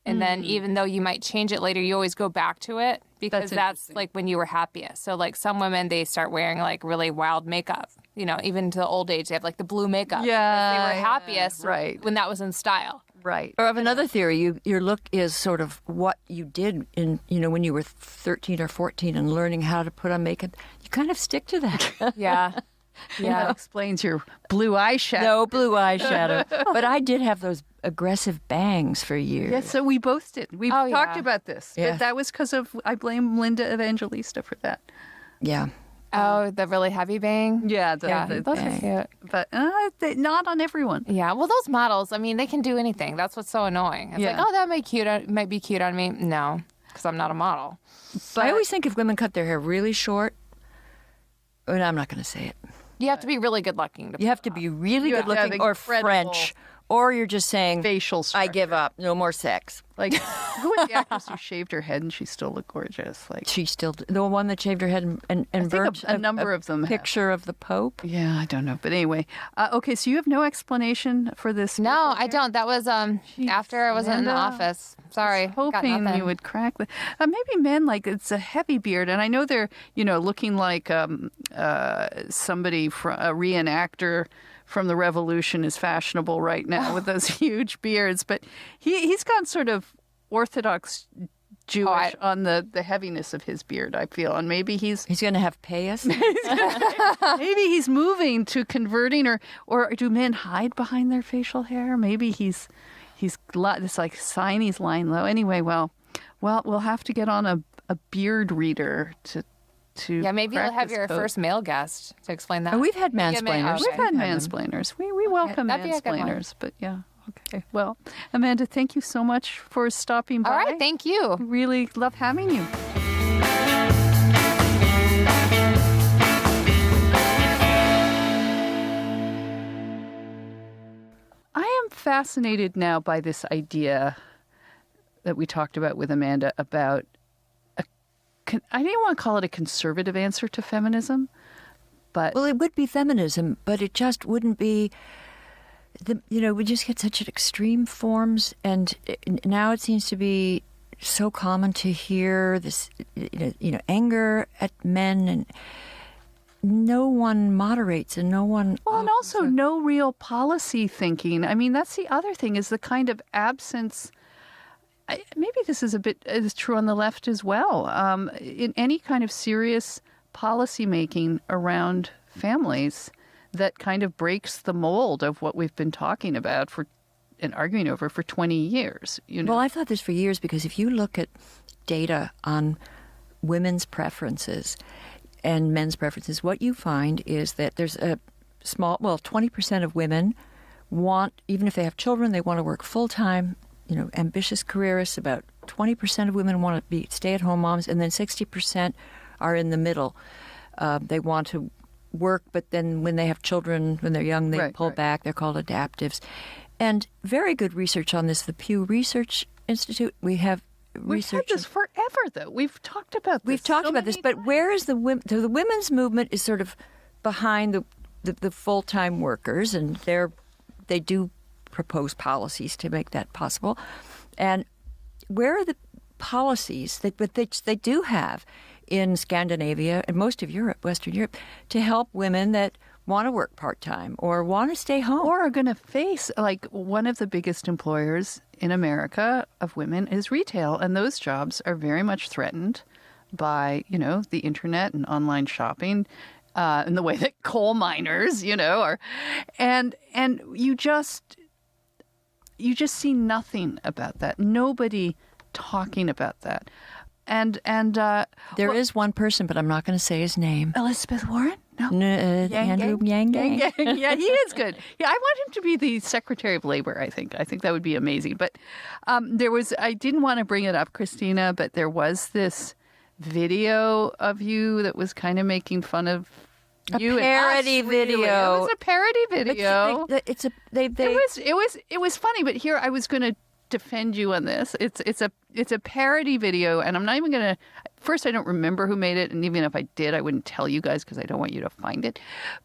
And then even though you might change it later, you always go back to it because that's like when you were happiest. So like some women, they start wearing like really wild makeup. You know, even to the old age, they have like the blue makeup. Yeah. They were happiest when that was in style. Right. Or of another theory, your look is sort of what you did in, when you were 13 or 14 and learning how to put on makeup. You kind of stick to that. Yeah. Yeah. That explains your blue eyeshadow. No blue eyeshadow. But I did have those aggressive bangs for years. Yes, so we both did. We've talked about this. Yeah. But that was because I blame Linda Evangelista for that. Yeah. Oh, the really heavy bang? Yeah. Those are cute. But not on everyone. Yeah, well, those models, I mean, they can do anything. That's what's so annoying. It's like, oh, that might be cute on me. No, because I'm not a model. But I always think if women cut their hair really short, and I'm not going to say it. You have to be really good looking. You have to be really good looking or French. Or you're just saying, facial structure. I give up. No more sex. Like, who was the actress who shaved her head and she still looked gorgeous? Like she still, the one that shaved her head and burnt a number of them picture of the Pope. Yeah, I don't know. But anyway, okay, so you have no explanation for this? No, I don't. That was after I wasn't in the office. Sorry. Hoping you would crack the. Maybe men, like, it's a heavy beard. And I know they're, looking like somebody, a reenactor from the Revolution is fashionable right now with those huge beards. But he's gone sort of Orthodox Jewish on the heaviness of his beard, I feel. And maybe he's going to have payas. Maybe he's moving to converting, or do men hide behind their facial hair? Maybe he's this like sign he's lying low. Anyway, well, we'll have to get on a beard reader to maybe you'll have your first male guest to explain that. And we've had mansplainers. We've had mansplainers. We welcome mansplainers, but yeah. Okay. Well, Amanda, thank you so much for stopping by. All right, thank you. Really love having you. I am fascinated now by this idea that we talked about with Amanda about I didn't want to call it a conservative answer to feminism, but... Well, it would be feminism, but it just wouldn't be... we just get such extreme forms, and now it seems to be so common to hear this, anger at men, and no one moderates, and no one... Well, and also no real policy thinking. I mean, that's the other thing, is the kind of absence... Maybe this is true on the left as well. In any kind of serious policy making around families that kind of breaks the mold of what we've been talking about and arguing over for 20 years. Well, I've thought this for years, because if you look at data on women's preferences and men's preferences, what you find is that there's 20% of women want, even if they have children, they want to work full time. Ambitious careerists. About 20% of women want to be stay-at-home moms, and then 60% are in the middle. They want to work, but then when they have children, when they're young, they pull back. They're called adaptives. And very good research on this. The Pew Research Institute, we've had this forever, though. We've talked about this. But where is the women's movement is sort of behind the full-time workers, and they do propose policies to make that possible. And where are the policies that they do have in Scandinavia and most of Europe, Western Europe, to help women that want to work part-time or want to stay home? Or are going to face, like, one of the biggest employers in America of women is retail, and those jobs are very much threatened by, the internet and online shopping, in the way that coal miners, are. And you just see nothing about that. Nobody talking about that. And there is one person, but I'm not going to say his name. Elizabeth Warren? No. Andrew Yang. Yeah, he is good. Yeah, I want him to be the Secretary of Labor, I think. I think that would be amazing. But I didn't want to bring it up, Christina, but there was this video of you that was kind of making fun of you. A parody video. Really. It was a parody video. It was funny, but here I was going to defend you on this. It's a parody video, and I'm not even going to. First, I don't remember who made it, and even if I did, I wouldn't tell you guys because I don't want you to find it.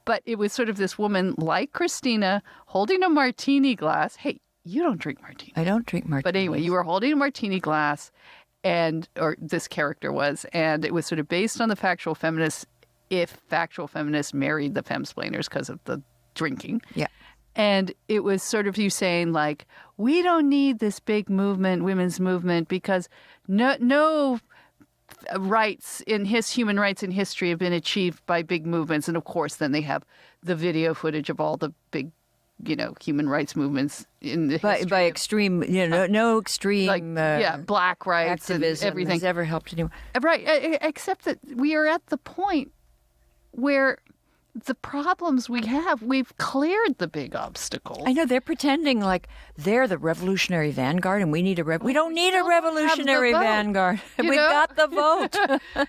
But it was sort of this woman like Christina holding a martini glass. Hey, You don't drink martini. I don't drink martini. But anyway, you were holding a martini glass, or this character was, and it was sort of based on the factual feminists, if factual feminists married the femsplainers because of the drinking. Yeah. And it was sort of you saying, like, we don't need this big movement, women's movement, because no rights human rights in history have been achieved by big movements. And of course, then they have the video footage of all the big, human rights movements in the history. By extreme, no extreme black rights activism and everything has ever helped anyone. Right, except that we are at the point where the problems we have, we've cleared the big obstacles. I know they're pretending like they're the revolutionary vanguard, and we need we don't need a revolutionary vanguard. We've got the vote.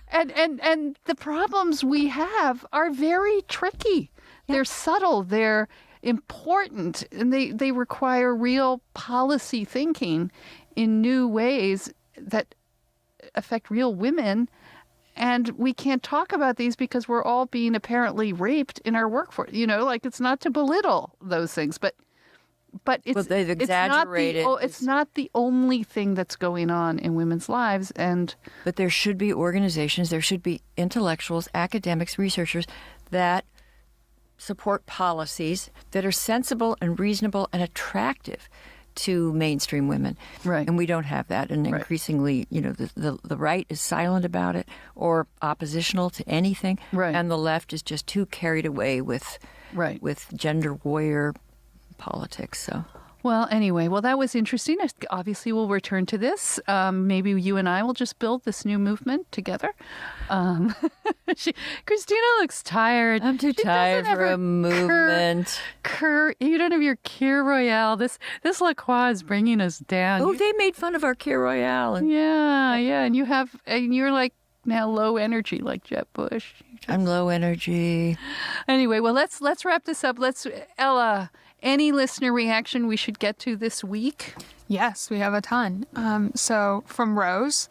and the problems we have are very tricky. Yeah. They're subtle. They're important, and they require real policy thinking in new ways that affect real women. And we can't talk about these because we're all being apparently raped in our workforce. It's not to belittle those things, but it's, they've exaggerated. It's not the only thing that's going on in women's lives. But there should be organizations, there should be intellectuals, academics, researchers that support policies that are sensible and reasonable and attractive to mainstream women. Right. And we don't have that. And increasingly, the right is silent about it or oppositional to anything. Right. And the left is just too carried away with gender warrior politics. So. Well, anyway, that was interesting. Obviously, we'll return to this. Maybe you and I will just build this new movement together. Christina looks tired. I'm too tired for a movement. You don't have your Kir Royale. This La Croix is bringing us down. Oh, they made fun of our Kir Royale. Yeah. And you're like now low energy, like Jeb Bush. I'm low energy. Anyway, well, let's wrap this up. Ella. Any listener reaction we should get to this week? Yes, we have a ton. So from Rose,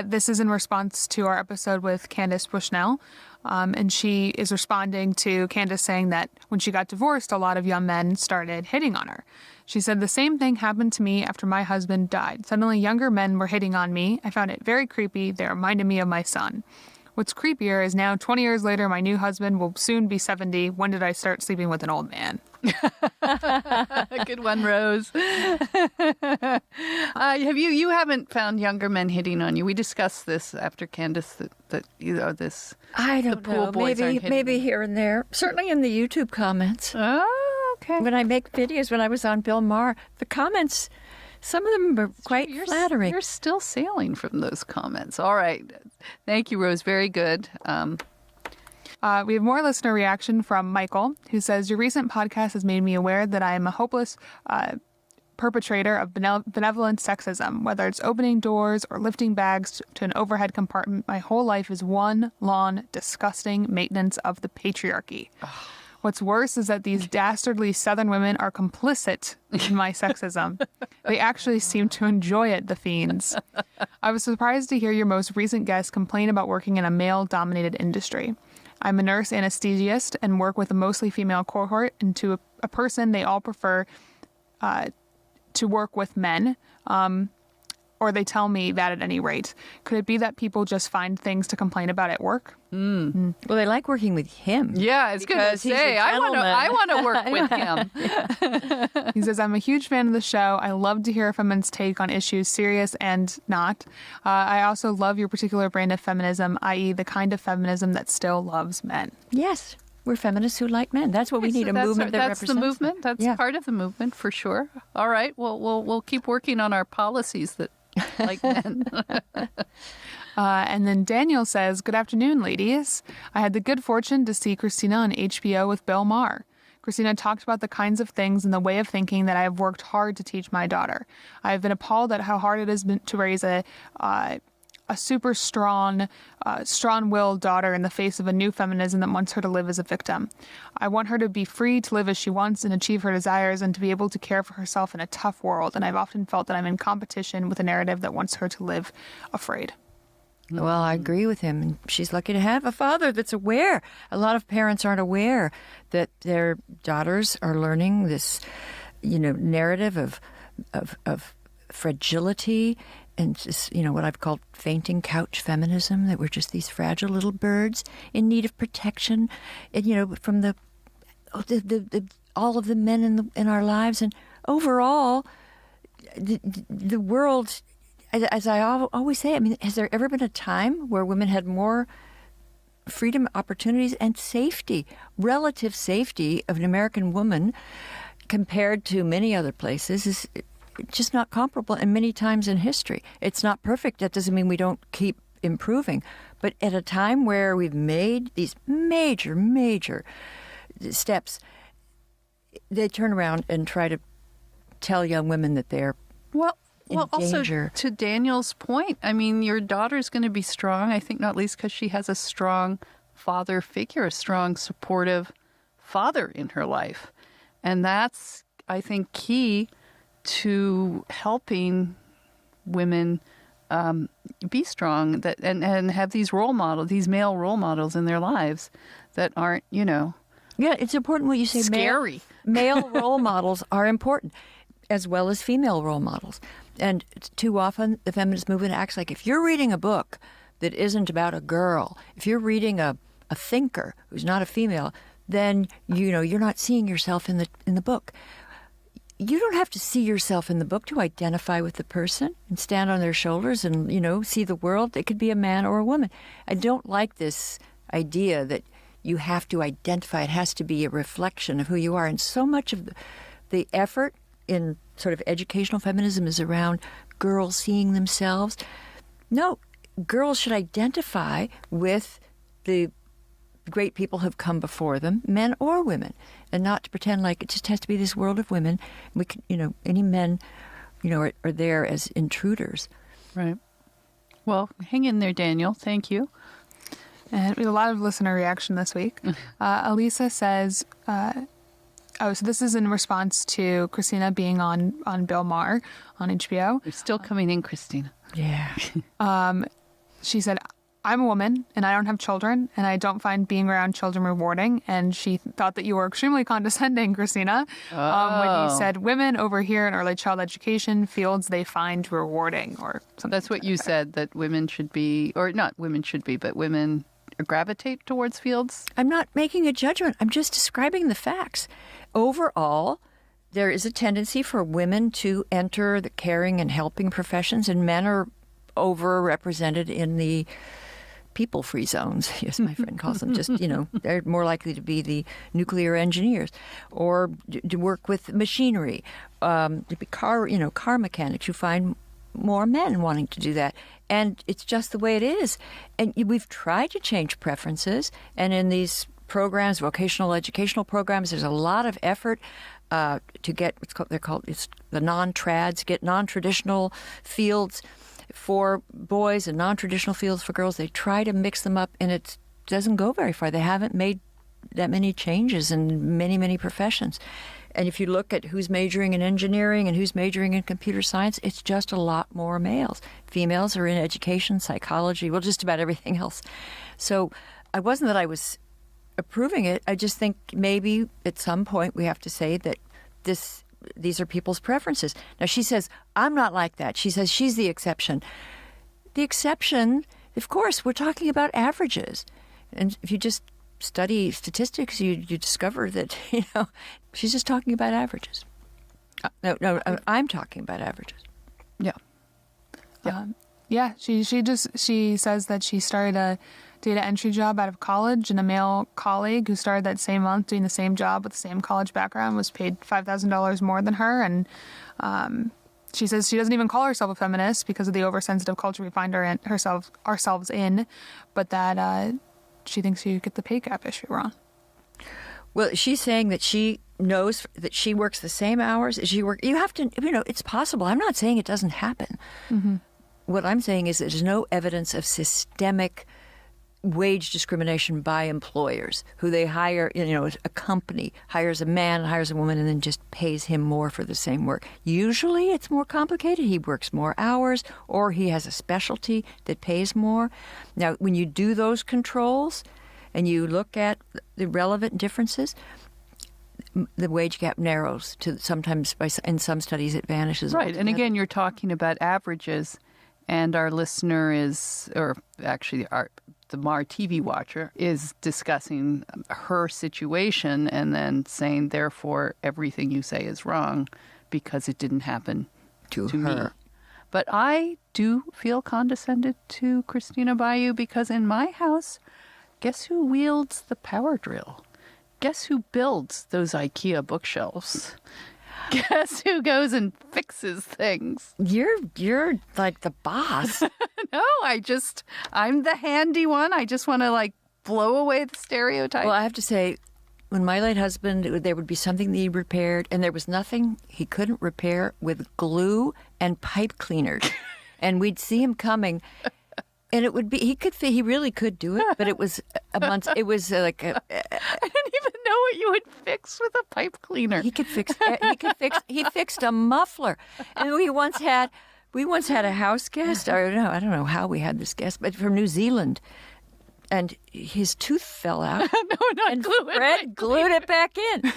this is in response to our episode with Candace Bushnell. And she is responding to Candace saying that when she got divorced, a lot of young men started hitting on her. She said, the same thing happened to me after my husband died. Suddenly younger men were hitting on me. I found it very creepy. They reminded me of my son. What's creepier is now 20 years later, my new husband will soon be 70. When did I start sleeping with an old man? Good one, Rose. You haven't found younger men hitting on you. We discussed this after Candace that this. I don't know. Maybe here and there. Certainly in the YouTube comments. Oh, okay. When I make videos, when I was on Bill Maher, the comments. Some of them are quite flattering. You're still sailing from those comments. All right. Thank you, Rose. Very good. We have more listener reaction from Michael, who says, your recent podcast has made me aware that I am a hopeless perpetrator of benevolent sexism. Whether it's opening doors or lifting bags to an overhead compartment, my whole life is one long, disgusting maintenance of the patriarchy. What's worse is that these dastardly Southern women are complicit in my sexism. They actually seem to enjoy it, the fiends. I was surprised to hear your most recent guest complain about working in a male-dominated industry. I'm a nurse anesthesiast and work with a mostly female cohort, and to a person, they all prefer to work with men, or they tell me that at any rate. Could it be that people just find things to complain about at work? Well, they like working with him. Yeah, I was going to say, I want to work with him. He says, I'm a huge fan of the show. I love to hear a feminist take on issues, serious and not. I also love your particular brand of feminism, i.e. the kind of feminism that still loves men. Yes. We're feminists who like men. That's what we need, a movement that represents the movement. That's part of the movement, for sure. All right. Well, we'll keep working on our policies that like men. And then Daniel says, good afternoon, ladies. I had the good fortune to see Christina on HBO with Bill Maher. Christina talked about the kinds of things and the way of thinking that I have worked hard to teach my daughter. I have been appalled at how hard it has been to raise a super strong-willed daughter in the face of a new feminism that wants her to live as a victim. I want her to be free to live as she wants and achieve her desires and to be able to care for herself in a tough world. And I've often felt that I'm in competition with a narrative that wants her to live afraid. Well, I agree with him. And she's lucky to have a father that's aware. A lot of parents aren't aware that their daughters are learning this, narrative of of fragility, and just, what I've called fainting couch feminism, that we're just these fragile little birds in need of protection, and from the all of the men in our lives, and overall, the world. As I always say, has there ever been a time where women had more freedom, opportunities, and safety, relative safety of an American woman compared to many other places is just not comparable, and many times in history. It's not perfect. That doesn't mean we don't keep improving. But at a time where we've made these major, major steps, they turn around and try to tell young women that they're also danger. To Danielle's point, your daughter's going to be strong, I think not least because she has a strong father figure, a strong supportive father in her life. And that's, I think, key to helping women be strong and have these role models, these male role models in their lives that aren't, Yeah, it's important what you say. Scary. Male role models are important, as well as female role models. And too often, the feminist movement acts like if you're reading a book that isn't about a girl, if you're reading a thinker who's not a female, then you're not seeing yourself in the book. You don't have to see yourself in the book to identify with the person and stand on their shoulders and see the world. It could be a man or a woman. I don't like this idea that you have to identify. It has to be a reflection of who you are. And so much of the effort in sort of educational feminism is around girls seeing themselves. No, girls should identify with the great people who've come before them, men or women, and not to pretend like it just has to be this world of women. We can, any men, are there as intruders. Right. Well, hang in there, Danielle. Thank you. And we had a lot of listener reaction this week. Elisa says, so this is in response to Christina being on Bill Maher on HBO. They're still coming in, Christina. Yeah. She said, I'm a woman and I don't have children and I don't find being around children rewarding. And she thought that you were extremely condescending, Christina, when you said women over here in early child education fields they find rewarding or something. That's what you said, that women should be, or not women should be, but women gravitate towards fields. I'm not making a judgment. I'm just describing the facts. Overall, there is a tendency for women to enter the caring and helping professions, and men are overrepresented in the people-free zones, as my friend calls them. Just, they're more likely to be the nuclear engineers or to work with machinery, to be car mechanics. You find more men wanting to do that. And it's just the way it is. And we've tried to change preferences, and in these programs, vocational educational programs, there's a lot of effort to get it's the non-trads, get non-traditional fields for boys and non-traditional fields for girls. They try to mix them up, and it doesn't go very far. They haven't made that many changes in many, many professions. And if you look at who's majoring in engineering and who's majoring in computer science, it's just a lot more males. Females are in education, psychology, well, just about everything else. So it wasn't that I was approving it. I just think maybe at some point we have to say that these are people's preferences. Now, she says, I'm not like that. She says she's the exception. The exception, of course, we're talking about averages. And if you just study statistics, you discover that, she's just talking about averages. No, I'm talking about averages. Yeah. She says that she started a data entry job out of college, and a male colleague who started that same month doing the same job with the same college background was paid $5,000 more than her. And she says she doesn't even call herself a feminist because of the oversensitive culture we find ourselves in, but that she thinks you get the pay gap issue wrong. Well, she's saying that she knows that she works the same hours as you work. You have to, it's possible. I'm not saying it doesn't happen. Mm-hmm. What I'm saying is there's no evidence of systemic wage discrimination by employers who they hire. A company hires a man, hires a woman, and then just pays him more for the same work. Usually it's more complicated. He works more hours, or he has a specialty that pays more. Now, when you do those controls and you look at the relevant differences, the wage gap narrows to sometimes in some studies it vanishes. Right. altogether. And again, you're talking about averages, and our listener is, or actually the Mar TV watcher is discussing her situation and then saying, therefore, everything you say is wrong because it didn't happen to her. me. But I do feel condescended to Christina by you because in my house, guess who wields the power drill? Guess who builds those IKEA bookshelves? Guess who goes and fixes things? You're like the boss. No, I'm the handy one. I just want to like blow away the stereotype. Well, I have to say, when my late husband, there would be something that he repaired, and there was nothing he couldn't repair with glue and pipe cleaners. And we'd see him coming, and it would be he really could do it, but it was a month. It was like I didn't even know what you would fix with a pipe cleaner. he fixed a muffler, and we once had a house guest. I don't know how we had this guest, but from New Zealand. And his tooth fell out. And Fred glued it back in.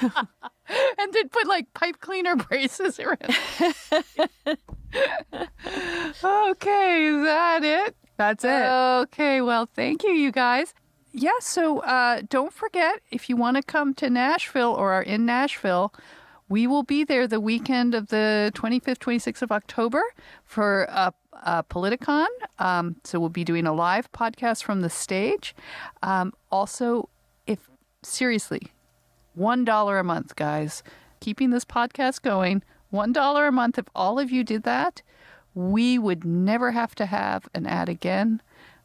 And did put like pipe cleaner braces around. Okay, is that it? That's it. Okay, well, thank you, you guys. Yeah, so don't forget, if you want to come to Nashville or are in Nashville, we will be there the weekend of the 25th, 26th of October for Politicon. So we'll be doing a live podcast from the stage. Also, seriously, $1 a month, guys, keeping this podcast going, $1 a month. If all of you did that, we would never have to have an ad again.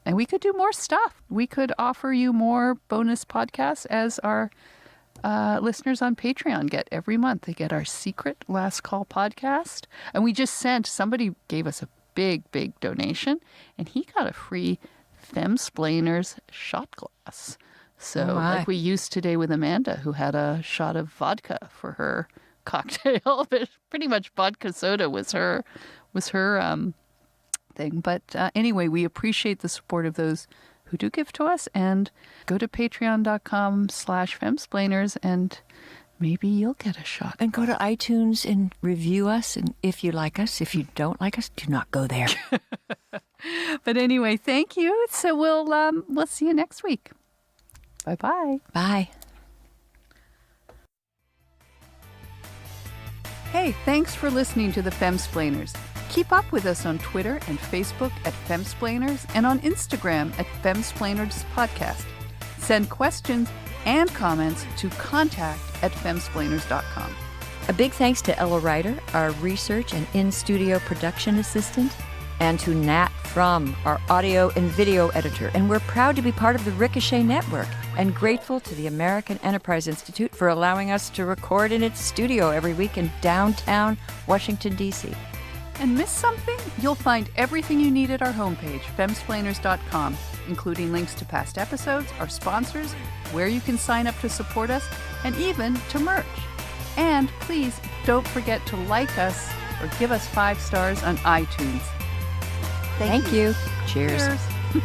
And we could do more stuff. We could offer you more bonus podcasts as our listeners on Patreon get every month. They get our secret Last Call podcast. And we just somebody gave us a big donation, and he got a free Femsplainers shot glass. So like we used today with Amanda, who had a shot of vodka for her cocktail. But pretty much vodka soda was her thing. But anyway, we appreciate the support of those who do give to us, and go to patreon.com/Femsplainers and maybe you'll get a shot. And go to iTunes and review us. And if you like us, if you don't like us, do not go there. But anyway, thank you. So we'll see you next week. Bye-bye. Bye. Hey, thanks for listening to the Femsplainers. Keep up with us on Twitter and Facebook at Femsplainers and on Instagram at Femsplainers Podcast. Send questions and comments to contact@femsplainers.com. A big thanks to Ella Ryder, our research and in-studio production assistant, and to Nat Frum, our audio and video editor. And we're proud to be part of the Ricochet Network and grateful to the American Enterprise Institute for allowing us to record in its studio every week in downtown Washington, D.C. And miss something? You'll find everything you need at our homepage, femsplainers.com, including links to past episodes, our sponsors, where you can sign up to support us, and even to merch. And please don't forget to like us or give us 5 stars on iTunes. Thank you. Cheers. Cheers.